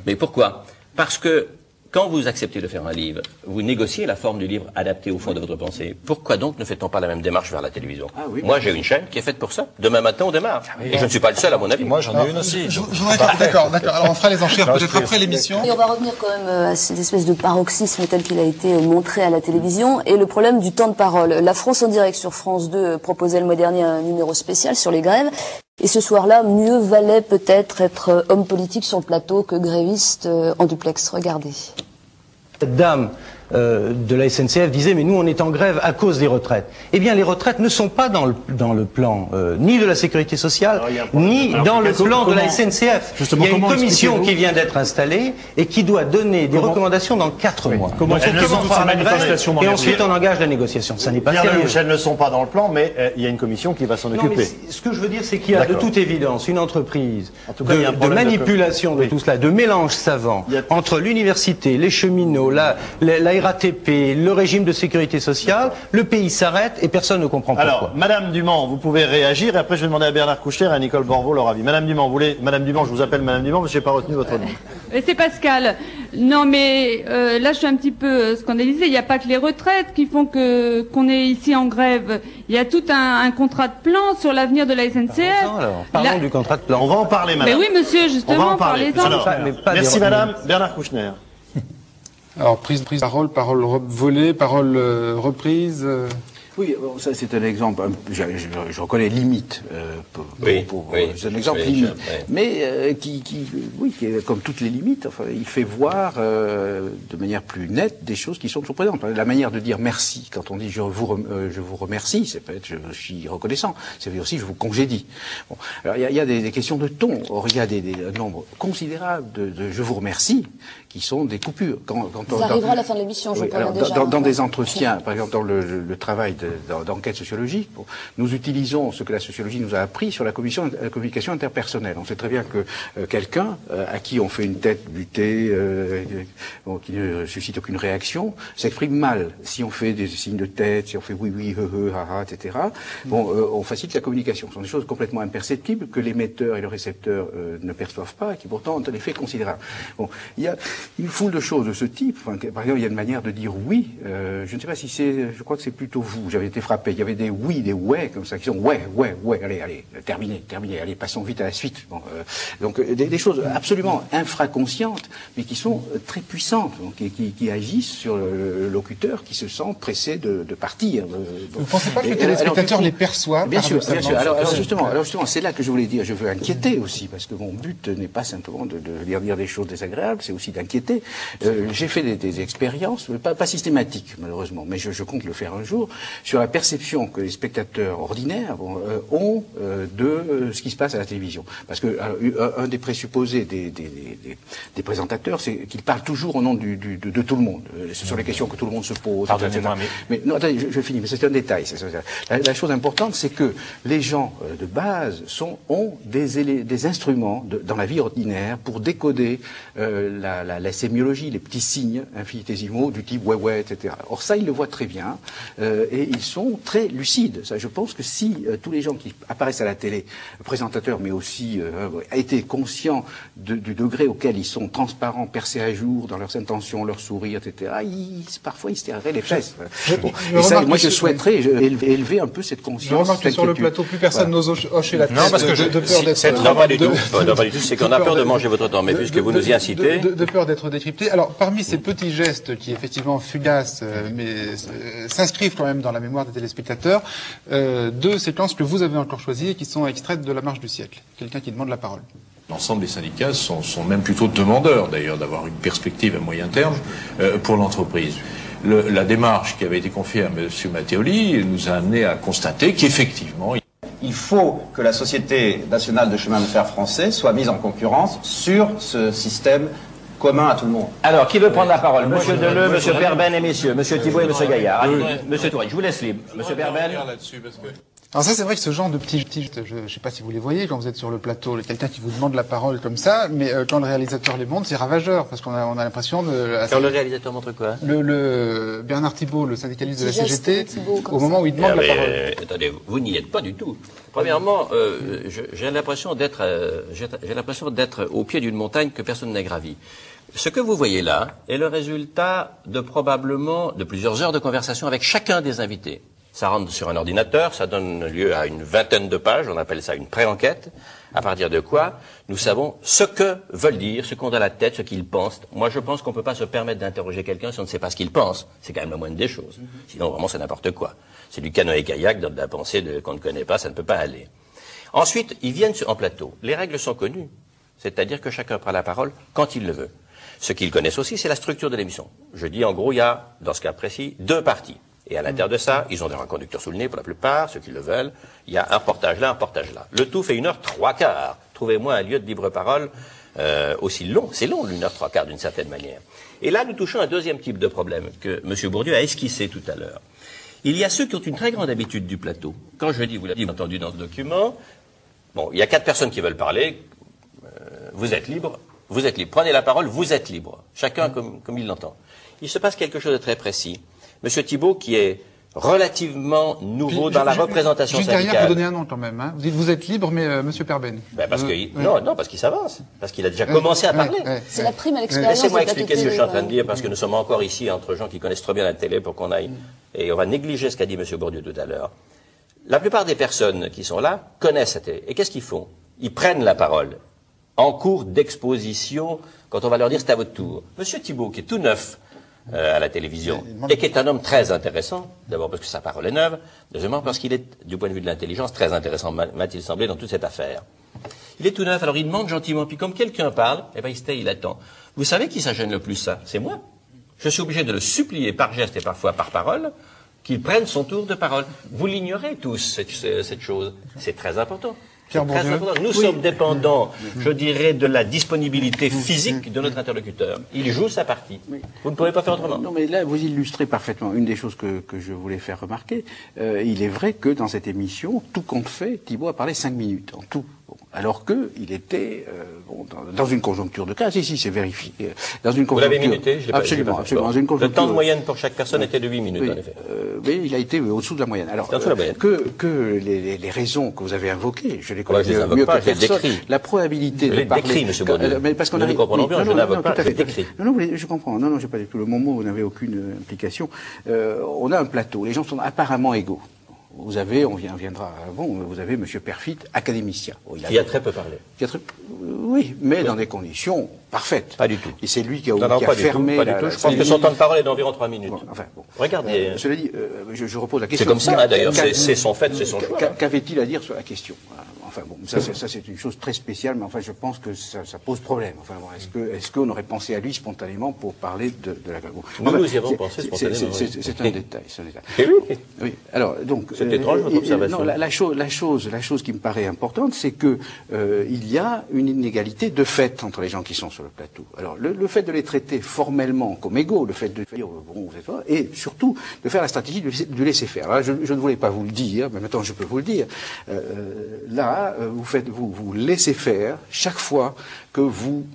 Mais pourquoi? Parce que quand vous acceptez de faire un livre, vous négociez la forme du livre adaptée au fond de votre pensée. Pourquoi donc ne fait-on pas la même démarche vers la télévision? Moi, j'ai une chaîne qui est faite pour ça. Demain matin, on démarre. Et je ne suis pas le seul, à mon avis. Moi, j'en ai une aussi. D'accord. Alors, on fera les enchères peut-être après l'émission. Et on va revenir quand même à cette espèce de paroxysme tel qu'il a été montré à la télévision et le problème du temps de parole. La France en direct sur France 2 proposait le mois dernier un numéro spécial sur les grèves. Et ce soir-là, mieux valait peut-être être homme politique sur le plateau que gréviste en duplex. Regardez. Cette dame de la SNCF disait mais nous on est en grève à cause des retraites. Eh bien les retraites ne sont pas dans le plan ni de la sécurité sociale ni dans le plan de la SNCF. Il y a une commission qui vient d'être installée et qui doit donner des recommandations dans 4 mois. Comment par la grève et ensuite on engage la négociation. Ça n'est pas sérieux. Elles ne sont pas dans le plan, mais il y a une commission qui va s'en occuper. Ce que je veux dire, c'est qu'il y a de toute évidence une entreprise de manipulation de tout cela, de mélange savant entre l'université, les cheminots, la RATP, le régime de sécurité sociale, le pays s'arrête et personne ne comprend pourquoi. Alors, Madame Dumont, vous pouvez réagir et après je vais demander à Bernard Kouchner et à Nicole Borvo leur avis. Madame Dumont, je vous appelle Madame Dumont parce que je n'ai pas retenu votre nom. C'est Pascal. Non mais là je suis un petit peu scandalisée. Il n'y a pas que les retraites qui font qu'on est ici en grève. Il y a tout un contrat de plan sur l'avenir de la SNCF. Parlons du contrat de plan. On va en parler, Madame. Mais oui, monsieur, justement, parlez-en. Merci, Madame. Bernard Kouchner. Alors, prise de parole volée, parole reprise. Oui, ça c'est un exemple, je reconnais limite, c'est un exemple limite, mais qui est, comme toutes les limites, enfin, il fait voir de manière plus nette des choses qui sont toujours présentes. La manière de dire merci, quand on dit je vous remercie, c'est peut-être je suis reconnaissant, ça veut dire aussi je vous congédie. Bon, alors il y a des questions de ton, or il y a un nombre considérable de je vous remercie qui sont des coupures. Ça arrivera à la fin de l'émission, je préviens déjà. Dans des entretiens, par exemple dans le travail d'enquête sociologique, nous utilisons ce que la sociologie nous a appris sur la communication interpersonnelle. On sait très bien que quelqu'un à qui on fait une tête butée, qui ne suscite aucune réaction, s'exprime mal. Si on fait des signes de tête, si on fait oui, oui, haha, etc., on facilite la communication. Ce sont des choses complètement imperceptibles que l'émetteur et le récepteur ne perçoivent pas et qui pourtant ont un effet considérable. Bon, il y a une foule de choses de ce type. Enfin, par exemple, il y a une manière de dire oui. Je ne sais pas si c'est, je crois que c'est plutôt vous. J'avais été frappé. Il y avait des oui, des ouais, comme ça, qui sont ouais, allez, terminé, allez, passons vite à la suite. Bon, donc, des choses absolument infraconscientes, mais qui sont très puissantes, donc, qui agissent sur le locuteur qui se sent pressé de partir. Vous ne pensez pas que les téléspectateurs les perçoivent? Bien sûr. Alors justement, c'est là que je voulais dire, je veux inquiéter aussi, parce que mon but n'est pas simplement de leur dire des choses désagréables, c'est aussi d'inquiéter. J'ai fait des expériences, pas systématiques malheureusement, mais je compte le faire un jour, sur la perception que les spectateurs ordinaires ont de ce qui se passe à la télévision. Parce que un des présupposés des présentateurs, c'est qu'ils parlent toujours au nom de tout le monde. Ce sont les questions que tout le monde se pose. Pardonnez-moi, mais non, attendez, je finis, mais c'est un détail. La chose importante, c'est que les gens de base ont des instruments dans la vie ordinaire pour décoder la sémiologie, les petits signes infinitésimaux du type ouais, etc. Or ça, ils le voient très bien et ils sont très lucides. Ça, je pense que si tous les gens qui apparaissent à la télé, présentateurs, mais aussi étaient conscients du degré auquel ils sont transparents, percés à jour dans leurs intentions, leurs sourires, etc., parfois ils se tireraient les fesses. Et ça, moi, je souhaiterais élever un peu cette conscience. Je remarque que sur le plateau, plus personne n'ose hocher la tête. Non, parce que de peur d'être... Non, pas du tout. Non, pas du tout. C'est qu'on a peur de manger votre temps. Mais puisque vous nous y incitez... De peur d'être décrypté. Alors, parmi ces petits gestes qui, effectivement, fugaces, mais s'inscrivent quand même dans la mémoire des téléspectateurs, deux séquences que vous avez encore choisies et qui sont extraites de La Marche du siècle. Quelqu'un qui demande la parole. L'ensemble des syndicats sont même plutôt demandeurs, d'ailleurs, d'avoir une perspective à moyen terme pour l'entreprise. La démarche qui avait été confiée à M. Matteoli nous a amené à constater qu'effectivement... Il faut que la Société nationale de chemin de fer français soit mise en concurrence sur ce système commun à tout le monde. Alors, qui veut prendre la parole? Monsieur Deleu, Monsieur Perben et messieurs, Monsieur Thibault et Monsieur Gaillard. Monsieur Touré, je vous laisse libre. Monsieur Perben. Alors ça, c'est vrai que ce genre de petits, je ne sais pas si vous les voyez quand vous êtes sur le plateau, quelqu'un qui vous demande la parole comme ça, mais quand le réalisateur les montre, c'est ravageur, parce qu'on a l'impression de... Quand le réalisateur montre quoi? Le Bernard Thibault, le syndicaliste de la CGT, au moment où il demande la parole. Attendez, vous n'y êtes pas du tout. Premièrement, j'ai l'impression d'être au pied d'une montagne que personne n'a gravie. Ce que vous voyez là est le résultat de probablement de plusieurs heures de conversation avec chacun des invités. Ça rentre sur un ordinateur, ça donne lieu à une vingtaine de pages, on appelle ça une pré-enquête, à partir de quoi nous savons ce que veulent dire, ce qu'on a dans la tête, ce qu'ils pensent. Moi, je pense qu'on ne peut pas se permettre d'interroger quelqu'un si on ne sait pas ce qu'il pense. C'est quand même la moindre des choses. Sinon, vraiment, c'est n'importe quoi. C'est du canoë-kayak, de la pensée qu'on ne connaît pas, ça ne peut pas aller. Ensuite, ils viennent en plateau. Les règles sont connues. C'est-à-dire que chacun prend la parole quand il le veut. Ce qu'ils connaissent aussi, c'est la structure de l'émission. Je dis, en gros, il y a, dans ce cas précis, 2 parties. Et à l'intérieur de ça, ils ont des conducteurs sous le nez pour la plupart, ceux qui le veulent. Il y a un reportage là, un reportage là. Le tout fait 1h03. Trouvez-moi un lieu de libre parole aussi long. C'est long, 1h03 d'une certaine manière. Et là, nous touchons un deuxième type de problème que M. Bourdieu a esquissé tout à l'heure. Il y a ceux qui ont une très grande habitude du plateau. Quand je dis, vous l'avez entendu dans ce document, bon, il y a 4 personnes qui veulent parler. Vous êtes libre. Vous êtes libre. Prenez la parole, vous êtes libre. Chacun comme il l'entend. Il se passe quelque chose de très précis. Monsieur Thibault, qui est relativement nouveau dans la représentation syndicale. Juste derrière, vous donnez un nom quand même. Hein. Vous dites vous êtes libre, mais Monsieur Perben. Non, parce qu'il s'avance. Parce qu'il a déjà commencé à parler. C'est la prime à l'expérience. Laissez-moi expliquer ce que je suis en train de dire, parce que nous sommes encore ici entre gens qui connaissent trop bien la télé pour qu'on aille. Et on va négliger ce qu'a dit Monsieur Bourdieu tout à l'heure. La plupart des personnes qui sont là connaissent la télé. Et qu'est-ce qu'ils font? Ils prennent la parole en cours d'exposition quand on va leur dire c'est à votre tour. Monsieur Thibault, qui est tout neuf à la télévision, et qui est un homme très intéressant, d'abord parce que sa parole est neuve, deuxièmement parce qu'il est, du point de vue de l'intelligence, très intéressant, m'a-t-il semblé, dans toute cette affaire. Il est tout neuf, alors il demande gentiment, puis comme quelqu'un parle, eh ben il se tait, il attend. Vous savez qui ça gêne le plus, ça? C'est moi. Je suis obligé de le supplier par geste et parfois par parole, qu'il prenne son tour de parole. Vous l'ignorez tous, cette chose. C'est très important. Très important. Nous sommes dépendants, je dirais, de la disponibilité physique de notre interlocuteur. Il joue sa partie. Vous ne pouvez pas faire autrement. Non, mais là, vous illustrez parfaitement une des choses que je voulais faire remarquer. Il est vrai que dans cette émission, tout compte fait, Thibault a parlé 5 minutes en tout. Bon, alors qu'il était dans une conjoncture de cas. Si, c'est vérifié. Dans une vous l'avez minuté, je l'ai absolument, pas, absolument. Dans une conjoncture, le temps de moyenne pour chaque personne était de 8 minutes, en effet. Mais il a été au-dessous de la moyenne. Alors, que les raisons que vous avez invoquées, je les connais mieux que personne. La probabilité de parler... Je l'ai décrit, M. Bourdieu. Mais parce qu'on nous nous comprenons bien, je n'invoque pas, je l'ai décrit. Non, je comprends. Non, j'ai pas du tout le mot, vous n'avez aucune implication. On a un plateau. Les gens sont apparemment égaux. Vous avez, on viendra avant, vous avez M. Perfit, académicien. Qui a très peu parlé. Oui, mais dans des conditions parfaites. Pas du tout. Et c'est lui qui a Du fermé... tout, pas du tout. Je pense que son temps de parole est d'environ 3 minutes. Bon, enfin, bon. Regardez. Cela dit, je repose la question. C'est comme ça, d'ailleurs. C'est son fait, c'est son choix. Qu'avait-il à dire sur la question? Enfin bon, ça c'est une chose très spéciale, mais enfin je pense que ça pose problème. Enfin bon, est-ce qu'on aurait pensé à lui spontanément pour parler de la... Bon, nous y avons pensé spontanément. C'est un détail. Et oui. Oui. Alors donc... C'est étrange votre observation. Non, la chose qui me paraît importante, c'est que il y a une inégalité de fait entre les gens qui sont sur le plateau. Alors le fait de les traiter formellement comme égaux, le fait de dire bon, vous êtes pas, et surtout de faire la stratégie du laisser faire. Alors, je ne voulais pas vous le dire, mais maintenant je peux vous le dire. Là, vous laissez faire chaque fois que vous,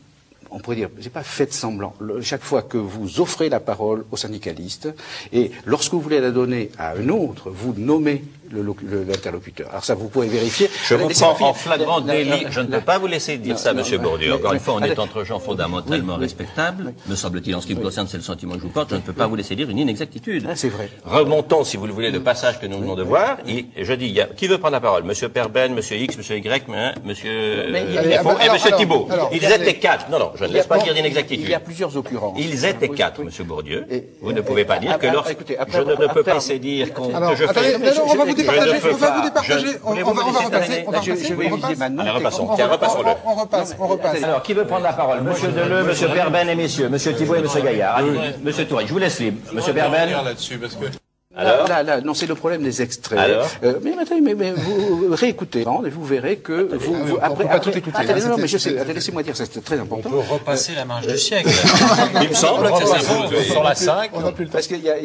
on pourrait dire, c'est pas faites semblant, chaque fois que vous offrez la parole aux syndicalistes, et lorsque vous voulez la donner à un autre, vous nommez l'interlocuteur. Alors ça, vous pouvez vérifier. Je vous prends en flagrant délit. Je ne peux pas vous laisser dire ça, Monsieur Bourdieu. Encore une fois, on est entre gens fondamentalement respectables. Me semble-t-il, en ce qui me concerne, c'est le sentiment que je vous porte. Je ne peux pas vous laisser dire une inexactitude. C'est vrai. Remontons, si vous le voulez, le passage que nous venons de voir. Et je dis, qui veut prendre la parole? Monsieur Perben, Monsieur X, Monsieur Y, Monsieur Defaux et Monsieur Thibault. Ils étaient 4. Non, je ne laisse pas dire d'inexactitude. Il y a plusieurs occurrences. Ils étaient 4, Monsieur Bourdieu. Vous ne pouvez pas dire que lorsque je ne peux pas laisser dire que je fais... On va vous départager. On va repasser. On repasse. Alors, qui veut prendre la parole? Monsieur Deleu, Monsieur Perben et messieurs. Monsieur Thibault et Monsieur Gaillard. Allez, Monsieur Touré, je vous laisse libre. Monsieur Perben. Alors là, non, c'est le problème des extraits. Alors mais vous réécoutez, et vous verrez que après, tout écouter. Non, mais je sais. Laissez-moi dire, c'est très important. On peut repasser la marche du siècle. Il me semble que ça s'impose sur la 5. Parce qu'il y a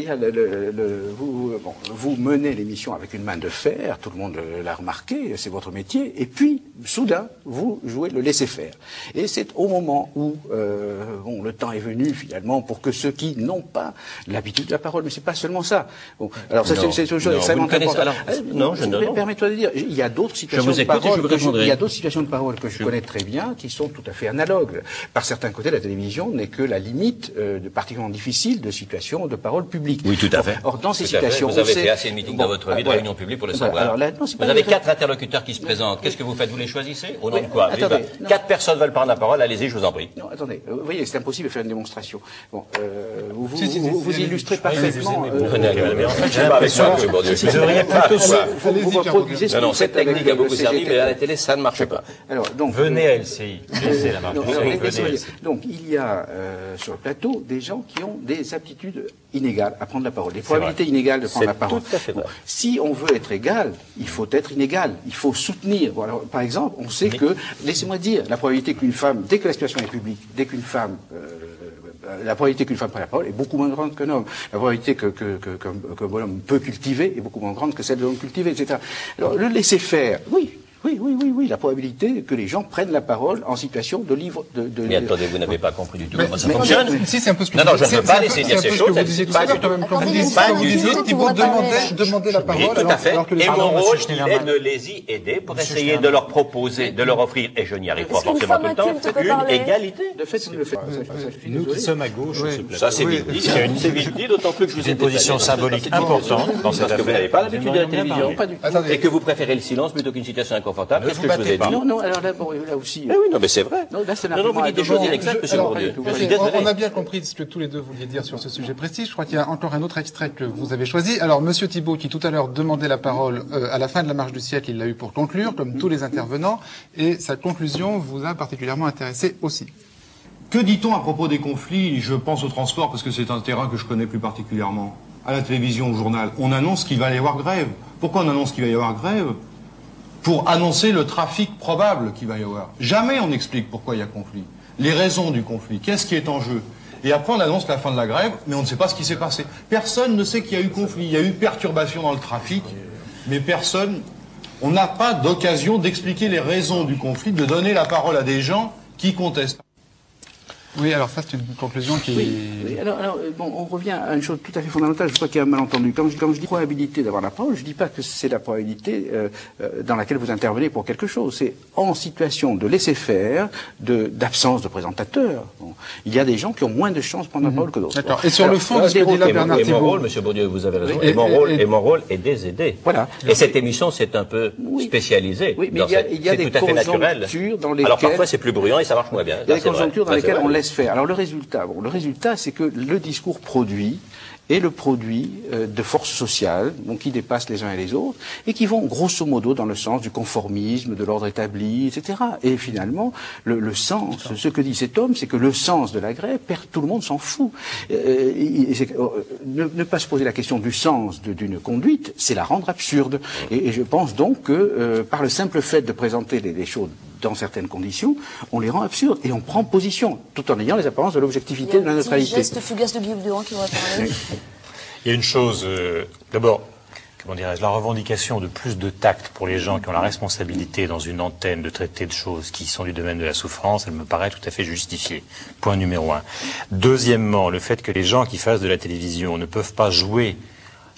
vous menez l'émission avec une main de fer, tout le monde l'a remarqué, c'est votre métier, et puis soudain vous jouez le laisser-faire. Et c'est au moment où le temps est venu finalement pour que ceux qui n'ont pas l'habitude de la parole, mais c'est pas seulement ça. Bon, alors ça c'est une chose extrêmement importante. Non, je ne. Permettez-moi de dire, il y a d'autres situations de parole. Il y a d'autres situations de parole que je connais très bien, qui sont tout à fait analogues. Par certains côtés, la télévision n'est que la limite particulièrement difficile de situations de parole publique. Oui, tout à fait. Or, dans ces situations, vous avez fait assez de meetings dans votre vie, de réunions publiques pour le savoir. Alors, là, vous avez 4 interlocuteurs qui se présentent. Qu'est-ce que vous faites? Vous les choisissez? Au nom de quoi? 4 personnes veulent prendre la parole. Allez-y, je vous en prie. Non, attendez. Vous voyez, c'est impossible de faire une démonstration. Bon, vous illustrez parfaitement. En fait, je ne sais pas avec moi, M. Bourdieu. Vous devriez plutôt vous reproduisez non, cette technique a beaucoup servi, mais à la télé, ça ne marche pas. Alors, donc, venez à LCI. Laissez la marche. Donc, il y a sur le plateau des gens qui ont des aptitudes inégales à prendre la parole, des probabilités inégales de prendre la parole. Tout à fait vrai. Si on veut être égal, il faut être inégal. Il faut soutenir. Bon, alors, par exemple, on sait que, laissez-moi dire, la probabilité qu'une femme, dès que la situation est publique, dès qu'une femme la probabilité qu'une femme prenne la parole est beaucoup moins grande qu'un homme. La probabilité qu'un bonhomme peut cultiver est beaucoup moins grande que celle de l'homme cultivé, etc. Alors, le laisser faire, oui, la probabilité que les gens prennent la parole en situation de livre... Mais attendez, vous n'avez pas compris du tout comment ça fonctionne. Si, c'est un peu ce que non, je ne peux pas laisser dire ces choses. Pas du tout. Quand vous disiez, Thibault demandait la parole. Tout à fait. Et mon rôle, il est de les y aider pour essayer de leur proposer, de leur offrir, et je n'y arrive pas forcément tout le temps, une égalité. De fait, c'est le fait. Nous qui sommes à gauche, ça c'est vite dit. C'est vite dit, d'autant plus que je vous ai une position symbolique importante dans cette affaire. Parce que vous n'avez pas l'habitude de la télévision, et que vous préférez le silence plutôt qu'une situation inconfortable. Qu'est-ce que je vous ai dit? Non, alors là aussi... oui, non, mais c'est vrai. Non, vous dites des choses inexactes, M. Bourdieu. On a bien compris ce que tous les deux vouliez dire sur ce sujet précis. Je crois qu'il y a encore un autre extrait que vous avez choisi. Alors, Monsieur Thibault, qui tout à l'heure demandait la parole à la fin de la marche du siècle, il l'a eu pour conclure, comme tous les intervenants, et sa conclusion vous a particulièrement intéressé aussi. Que dit-on à propos des conflits? Je pense au transport parce que c'est un terrain que je connais plus particulièrement. À la télévision, au journal, on annonce qu'il va y avoir grève. Pourquoi on annonce qu'il va y avoir grève? pour annoncer le trafic probable qu'il va y avoir. Jamais on n'explique pourquoi il y a conflit, les raisons du conflit, qu'est-ce qui est en jeu. Et après on annonce la fin de la grève, mais on ne sait pas ce qui s'est passé. Personne ne sait qu'il y a eu conflit, il y a eu perturbation dans le trafic, mais personne, on n'a pas d'occasion d'expliquer les raisons du conflit, de donner la parole à des gens qui contestent. Oui, alors ça c'est une conclusion qui... Oui, alors bon, on revient à une chose tout à fait fondamentale, je crois qu'il y a un malentendu. Quand je dis probabilité d'avoir la parole, je ne dis pas que c'est la probabilité dans laquelle vous intervenez pour quelque chose. C'est en situation de laisser faire, d'absence de présentateur. Bon. Il y a des gens qui ont moins de chances de prendre la parole que d'autres. D'accord. Et sur le fond de ce que dit là Bernard Thibault... Et mon rôle, monsieur Bourdieu, vous avez raison, et mon rôle est des aider. Voilà. Et cette émission s'est un peu spécialisée. Oui, mais il y a des tout à fait naturel. Dans lesquelles... Alors parfois c'est plus bruyant et ça marche moins bien. Il y a des conjonctures dans lesquelles on laisse faire. Alors le résultat, c'est que le discours produit est le produit de forces sociales, donc qui dépassent les uns et les autres, et qui vont grosso modo dans le sens du conformisme, de l'ordre établi, etc. Et finalement, le sens, ce que dit cet homme, c'est que le sens de la grève, tout le monde s'en fout. Ne pas se poser la question du sens d'une conduite, c'est la rendre absurde. Et je pense donc que par le simple fait de présenter les choses dans certaines conditions, on les rend absurdes et on prend position, tout en ayant les apparences de l'objectivité, de la neutralité. Il y a un geste fugace de Guillaume Durand qui va parler. Il y a une chose, d'abord, comment dirais-je, la revendication de plus de tact pour les gens qui ont la responsabilité dans une antenne de traiter de choses qui sont du domaine de la souffrance, elle me paraît tout à fait justifiée. Point numéro 1. Deuxièmement, le fait que les gens qui fassent de la télévision ne peuvent pas jouer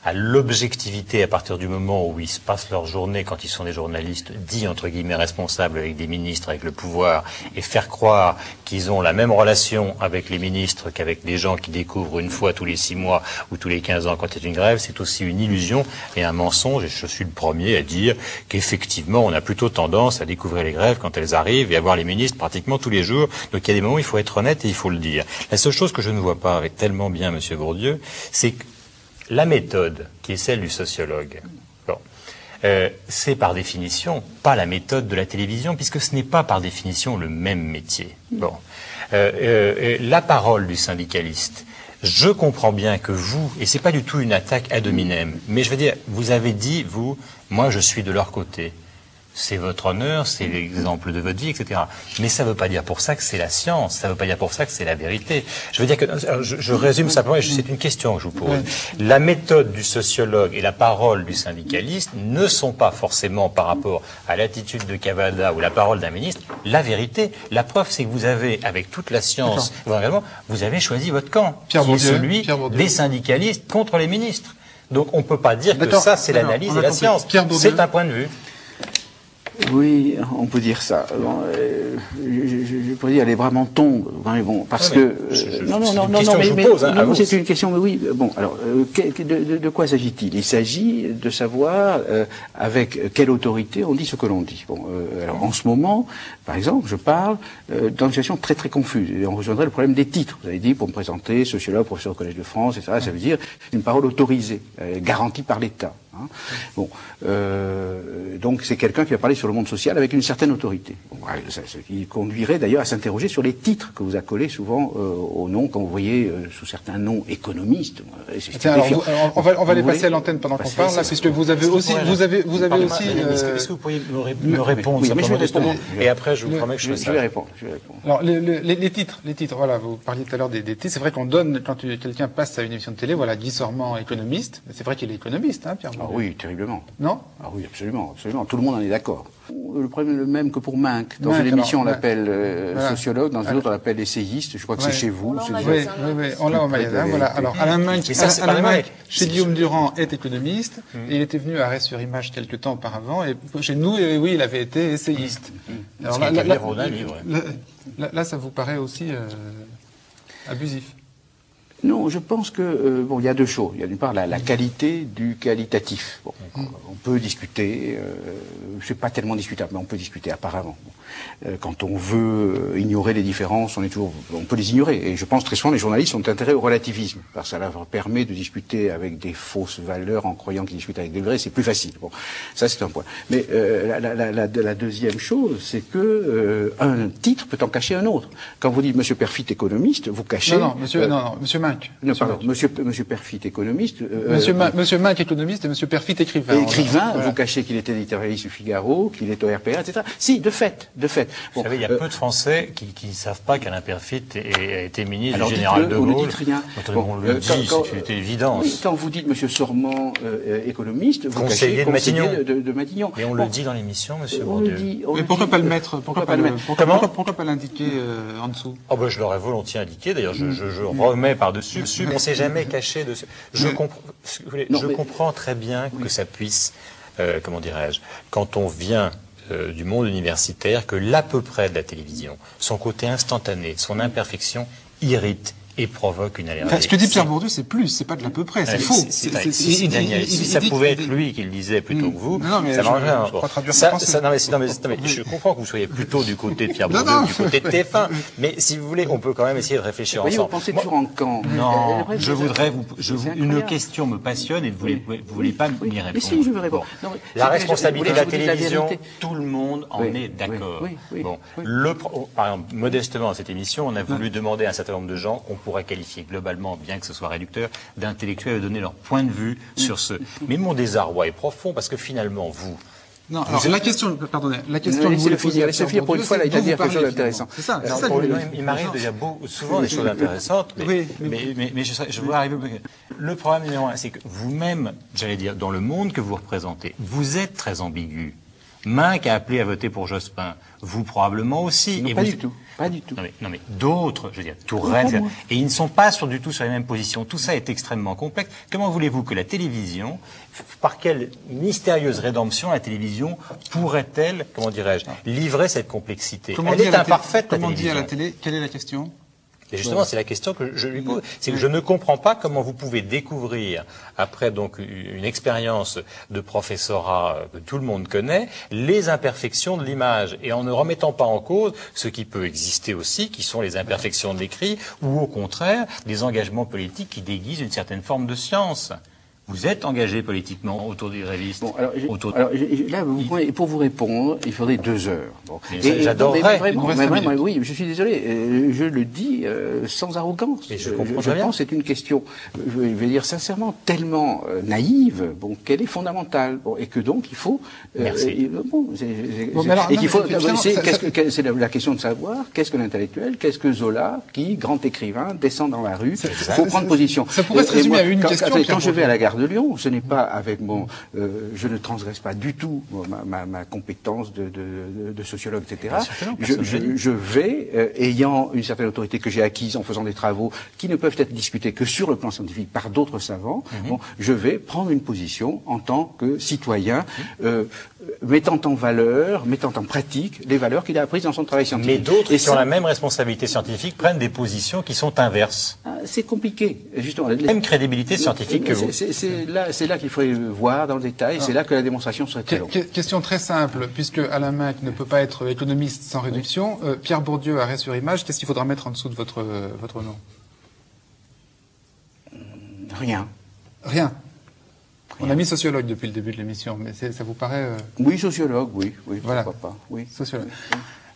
à l'objectivité à partir du moment où ils se passent leur journée, quand ils sont des journalistes dits entre guillemets responsables avec des ministres, avec le pouvoir, et faire croire qu'ils ont la même relation avec les ministres qu'avec des gens qui découvrent une fois tous les 6 mois ou tous les 15 ans quand il y a une grève, c'est aussi une illusion et un mensonge, et je suis le premier à dire qu'effectivement on a plutôt tendance à découvrir les grèves quand elles arrivent et à voir les ministres pratiquement tous les jours. Donc il y a des moments où il faut être honnête et il faut le dire. La seule chose que je ne vois pas avec tellement bien monsieur Bourdieu, c'est que la méthode, qui est celle du sociologue, c'est par définition pas la méthode de la télévision, puisque ce n'est pas par définition le même métier. Bon, la parole du syndicaliste. Je comprends bien que vous, et c'est pas du tout une attaque ad hominem, mais je veux dire, vous avez dit, vous, moi je suis de leur côté. C'est votre honneur, c'est l'exemple de votre vie, etc. Mais ça ne veut pas dire pour ça que c'est la science, ça ne veut pas dire pour ça que c'est la vérité. Je veux dire que, je résume simplement, et c'est une question que je vous pose. La méthode du sociologue et la parole du syndicaliste ne sont pas forcément par rapport à l'attitude de Cavada ou la parole d'un ministre, la vérité. La preuve, c'est que vous avez, avec toute la science, vous avez choisi votre camp, qui est celui des syndicalistes contre les ministres. Donc on ne peut pas dire que ça, c'est l'analyse et la science. C'est un point de vue. Oui, on peut dire ça. Bon, je pourrais dire les bras m'en tombent. Mais bon, parce que c'est une question. Mais oui, bon. Alors, de quoi s'agit-il? Il s'agit de savoir avec quelle autorité on dit ce que l'on dit. Bon, alors en ce moment, par exemple, je parle dans une situation très très confuse. Et on rejoindrait le problème des titres. Vous avez dit pour me présenter sociologue, professeur au Collège de France, etc. Ça veut dire une parole autorisée, garantie par l'État. Hein. Bon, donc c'est quelqu'un qui va parler sur le monde social avec une certaine autorité. Bon, ce qui conduirait d'ailleurs à s'interroger sur les titres que vous accolez souvent au nom, quand vous voyez sous certains noms économistes. Alors, on va les passer à l'antenne pendant qu'on parle, là, puisque vous avez aussi, Est-ce que vous pourriez me répondre simplement, et après je vous promets que je vais répondre. Alors les titres, voilà, vous parliez tout à l'heure des titres. C'est vrai qu'on donne quand quelqu'un passe à une émission de télé, voilà, Guy Sormand économiste. C'est vrai qu'il est économiste, hein, Pierre. Ah oui, terriblement. Non? Ah oui, absolument, absolument. Tout le monde en est d'accord. Le problème est le même que pour Minck. Dans une émission, on l'appelle sociologue, dans une autre, on l'appelle essayiste. Je crois que c'est chez vous. Oui, on l'a en magasin. Voilà. Alors, Alain Minck, chez Guillaume Durand, est économiste. Et il était venu à Arrêt sur Image quelque temps auparavant. Et chez nous, oui, il avait été essayiste. Alors là, ça vous paraît aussi abusif? Non, je pense que il y a deux choses. Il y a d'une part la qualité du qualitatif. Bon, on peut discuter, c'est pas tellement discutable, mais on peut discuter apparemment. Quand on veut ignorer les différences, on peut les ignorer. Et je pense très souvent les journalistes ont intérêt au relativisme, parce que ça leur permet de discuter avec des fausses valeurs en croyant qu'ils discutent avec des vraies. C'est plus facile. Bon, ça c'est un point. Mais la deuxième chose, c'est que un titre peut en cacher un autre. Quand vous dites Monsieur Perfit économiste, vous cachez. Monsieur Minck. Non, pardon, Monsieur Perfit, économiste. Monsieur Minck, économiste, et Monsieur Perfit, écrivain. Écrivain, voilà. Vous cachez qu'il était éditorialiste du Figaro, qu'il est au RPA, etc. Si, de fait. Bon, vous savez, il y a peu de Français qui ne savent pas qu'Alain Perfit a été ministre du général de Gaulle. On ne dit rien. On le dit, c'est une évidence. Oui, quand vous dites Monsieur Sormand, économiste, vous conseiller cachez de Matignon. De Matignon. Et on le dit dans l'émission, Monsieur Bourdieu. Mais pourquoi pas le mettre? Pourquoi pas l'indiquer en dessous? Oh ben, je l'aurais volontiers indiqué. D'ailleurs, je remets par-dessus. On ne s'est jamais caché dessus. Je comprends très bien que ça puisse, comment dirais-je, quand on vient du monde universitaire, que l'à peu près de la télévision, son côté instantané, son imperfection irrite et provoque une allergie. Enfin, ce que dit Pierre Bourdieu, c'est plus, c'est pas de l'à peu près, c'est faux. Si ça pouvait être lui qui le disait plutôt que vous, ça m'arrangerait. Je comprends que vous soyez plutôt du côté de Pierre Bourdieu, du côté de TF1, mais si vous voulez, on peut quand même essayer de réfléchir ensemble. Vous pensez toujours en camp. Non, une question me passionne et vous voulez pas m'y répondre. Mais si, je veux répondre. La responsabilité de la télévision, tout le monde en est d'accord. Bon, par exemple, modestement dans cette émission, on a voulu demander à un certain nombre de gens qu'on pourrait qualifier globalement, bien que ce soit réducteur, d'intellectuels et donner leur point de vue sur ce. Mais mon désarroi est profond parce que finalement, vous... Non, alors la question, pardonnez, la question que vous voulez poser à Pierre pour une fois, là, il a dit quelque chose d'intéressant. C'est ça. Il m'arrive de dire souvent des choses intéressantes, mais je veux arriver. Le problème numéro un, c'est que vous-même, j'allais dire, dans le monde que vous représentez, vous êtes très ambigu. Minck a appelé à voter pour Jospin. Vous probablement aussi. Non, pas du tout. Pas du tout. Non mais d'autres, je veux dire, Tourelle, et ils ne sont pas du tout sur les mêmes positions. Tout ça est extrêmement complexe. Comment voulez-vous que la télévision, par quelle mystérieuse rédemption la télévision pourrait-elle, comment dirais-je, livrer cette complexité? Elle est imparfaite, la télévision. Comment dit à la télé? Quelle est la question? Et justement, c'est la question que je lui pose. C'est que je ne comprends pas comment vous pouvez découvrir, après donc une expérience de professorat que tout le monde connaît, les imperfections de l'image, et en ne remettant pas en cause ce qui peut exister aussi, qui sont les imperfections de l'écrit, ou au contraire, des engagements politiques qui déguisent une certaine forme de science. Vous êtes engagé politiquement autour des grévistes. Bon, alors là, pour vous répondre, il faudrait 2 heures. Bon. J'adorerais. Oui, je suis désolé. Je le dis sans arrogance. Et je pense que c'est une question, je vais dire sincèrement, tellement naïve, qu'elle est fondamentale, et que donc il faut. Merci. C'est la question de savoir qu'est-ce que l'intellectuel, qu'est-ce que Zola, qui, grand écrivain, descend dans la rue. Il faut prendre position. Ça pourrait se résumer à une question. Quand je vais à la gare de Lyon, ce n'est pas avec je ne transgresse pas du tout ma compétence de sociologue, etc. Je vais, ayant une certaine autorité que j'ai acquise en faisant des travaux qui ne peuvent être discutés que sur le plan scientifique par d'autres savants, je vais prendre une position en tant que citoyen, mettant en valeur, mettant en pratique les valeurs qu'il a apprises dans son travail scientifique. Mais d'autres qui ont la même responsabilité scientifique prennent des positions qui sont inverses. C'est compliqué, justement. La même crédibilité scientifique que vous. C'est là qu'il faudrait voir dans le détail, c'est là que la démonstration serait très longue. Question très simple, puisque Alain Minck ne peut pas être économiste sans réduction, Pierre Bourdieu, arrêt sur image, qu'est-ce qu'il faudra mettre en dessous de votre nom? Rien. Rien. On a mis sociologue depuis le début de l'émission, mais ça vous paraît... Oui, sociologue, oui. Voilà. Pourquoi pas, oui. Sociologue.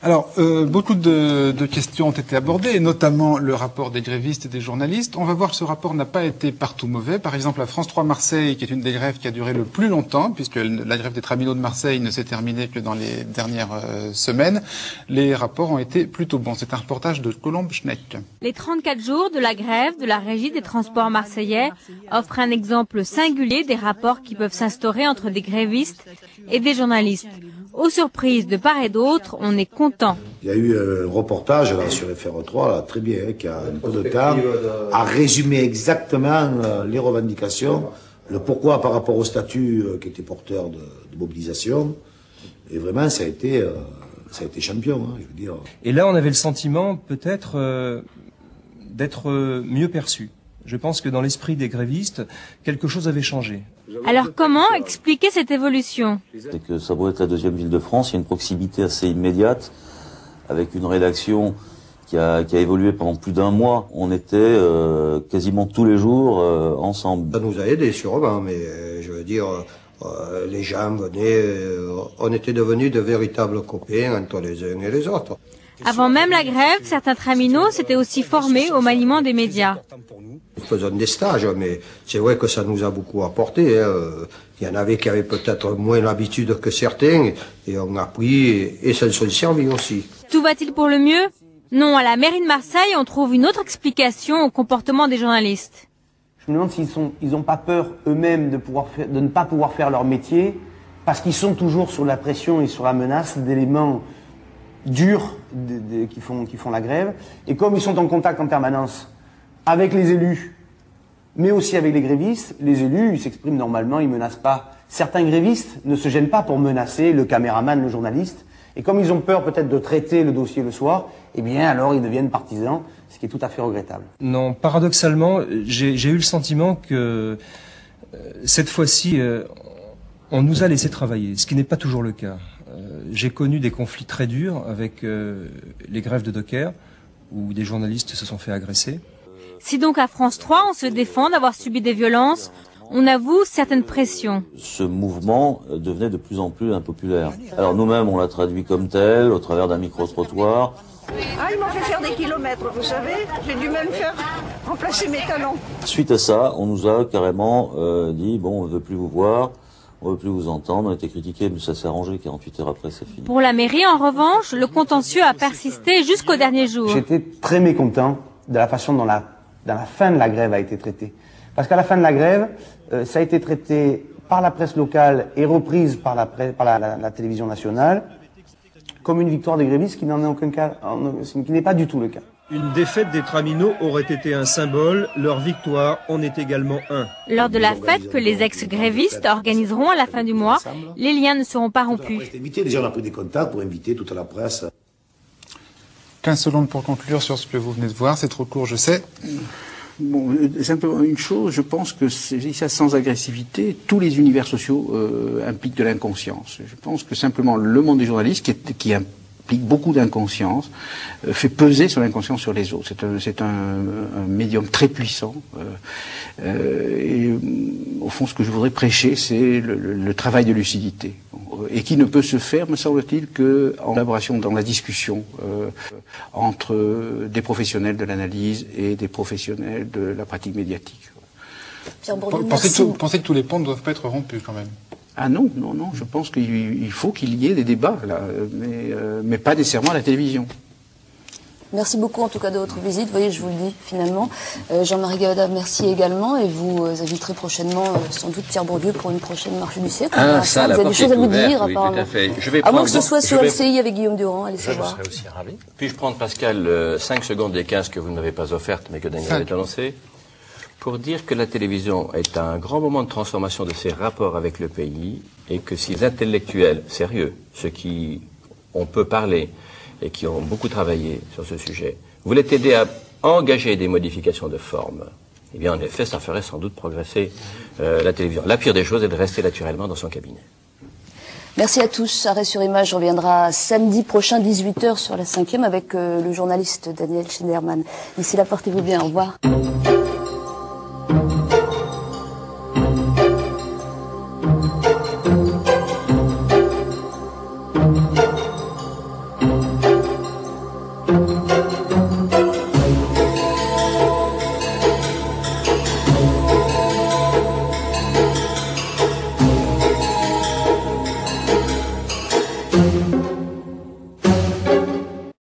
Alors, beaucoup de questions ont été abordées, et notamment le rapport des grévistes et des journalistes. On va voir que ce rapport n'a pas été partout mauvais. Par exemple, la France 3 Marseille, qui est une des grèves qui a duré le plus longtemps, puisque la grève des traminots de Marseille ne s'est terminée que dans les dernières semaines, les rapports ont été plutôt bons. C'est un reportage de Colombe Schneck. Les 34 jours de la grève de la Régie des transports marseillais offrent un exemple singulier des rapports qui peuvent s'instaurer entre des grévistes et des journalistes. Aux surprises de part et d'autre, on est content. Il y a eu un reportage là, sur FR3, là, très bien, qui a un peu de temps, à résumer exactement les revendications, le pourquoi par rapport au statut qui était porteur de mobilisation. Et vraiment, ça a été champion, je veux dire. Et là, on avait le sentiment, peut-être, d'être mieux perçu. Je pense que dans l'esprit des grévistes, quelque chose avait changé. Alors comment expliquer cette évolution? C'est que ça doit être la deuxième ville de France, il y a une proximité assez immédiate, avec une rédaction qui a évolué pendant plus d'1 mois. On était quasiment tous les jours ensemble. Ça nous a aidés sûrement, mais je veux dire, les gens venaient, on était devenus de véritables copains entre les uns et les autres. Avant même la grève, certains traminots s'étaient aussi formés au maniement des médias. faisons des stages, mais c'est vrai que ça nous a beaucoup apporté. Hein. Il y en avait qui avaient peut-être moins l'habitude que certains, et on a appris et ça s'en servi aussi. Tout va-t-il pour le mieux? Non, à la mairie de Marseille, on trouve une autre explication au comportement des journalistes. Je me demande s'ils n'ont pas peur eux-mêmes de ne pas pouvoir faire leur métier, parce qu'ils sont toujours sous la pression et sur la menace d'éléments durs qui font la grève. Et comme ils sont en contact en permanence avec les élus, mais aussi avec les grévistes, les élus, ils s'expriment normalement, ils menacent pas. Certains grévistes ne se gênent pas pour menacer le caméraman, le journaliste. Et comme ils ont peur peut-être de traiter le dossier le soir, eh bien alors ils deviennent partisans, ce qui est tout à fait regrettable. Non, paradoxalement, j'ai eu le sentiment que cette fois-ci, on nous a laissé travailler, ce qui n'est pas toujours le cas. J'ai connu des conflits très durs avec les grèves de dockers, où des journalistes se sont fait agresser. Si donc à France 3, on se défend d'avoir subi des violences, on avoue certaines pressions. Ce mouvement devenait de plus en plus impopulaire. Alors nous-mêmes, on l'a traduit comme tel, au travers d'un micro-trottoir. Ah, ils m'ont fait faire des kilomètres, vous savez. J'ai dû même faire remplacer mes talons. Suite à ça, on nous a carrément dit, bon, on ne veut plus vous voir. On ne veut plus vous entendre, on a été critiqué, mais ça s'est arrangé, 48 heures après, c'est fini. Pour la mairie, en revanche, le contentieux a persisté jusqu'au dernier jour. J'étais très mécontent de la façon dont la fin de la grève a été traitée. Parce qu'à la fin de la grève, ça a été traité par la presse locale et reprise par la télévision nationale comme une victoire des grévistes qui n'en est aucun cas, qui n'est pas du tout le cas. Une défaite des Traminots aurait été un symbole, leur victoire en est également un. Lors de la fête que les ex-grévistes organiseront à la fin du mois, les liens ne seront pas rompus. Déjà, on a pris des contacts pour inviter toute la presse. 15 secondes pour conclure sur ce que vous venez de voir, c'est trop court, je sais. Bon, simplement une chose, je pense que c'est ça sans agressivité, tous les univers sociaux impliquent de l'inconscience. Je pense que simplement le monde des journalistes, qui implique beaucoup d'inconscience, fait peser son inconscience sur les autres. C'est un médium très puissant. Et au fond, ce que je voudrais prêcher, c'est le travail de lucidité. Et qui ne peut se faire, me semble-t-il, qu'en collaboration dans la discussion entre des professionnels de l'analyse et des professionnels de la pratique médiatique. Pierre Bourdieu, pensez que tous les ponts ne doivent pas être rompus quand même. Ah non, je pense qu'il faut qu'il y ait des débats, là, mais pas nécessairement à la télévision. Merci beaucoup en tout cas de votre visite. Vous voyez, je vous le dis finalement. Jean-Marie Gavada, merci également. Et vous inviterez prochainement sans doute Pierre Bourdieu pour une prochaine marche du siècle. Ah, ça, vous avez des choses à nous dire oui, apparemment. Tout à fait. À moins que ce soit sur LCI avec Guillaume Durand, allez savoir. Je serais aussi ravi. Puis-je prendre, Pascal, 5 secondes des 15 que vous ne m'avez pas offertes, mais que Daniel avait annoncé, pour dire que la télévision est un grand moment de transformation de ses rapports avec le pays et que si les intellectuels sérieux, ceux qui on peut parler et qui ont beaucoup travaillé sur ce sujet, voulaient aider à engager des modifications de forme, eh bien en effet ça ferait sans doute progresser la télévision. La pire des choses est de rester naturellement dans son cabinet. Merci à tous. Arrêt sur image reviendra samedi prochain 18h sur la 5e avec le journaliste Daniel Schneiderman. D'ici là, portez-vous bien. Au revoir. Thank you.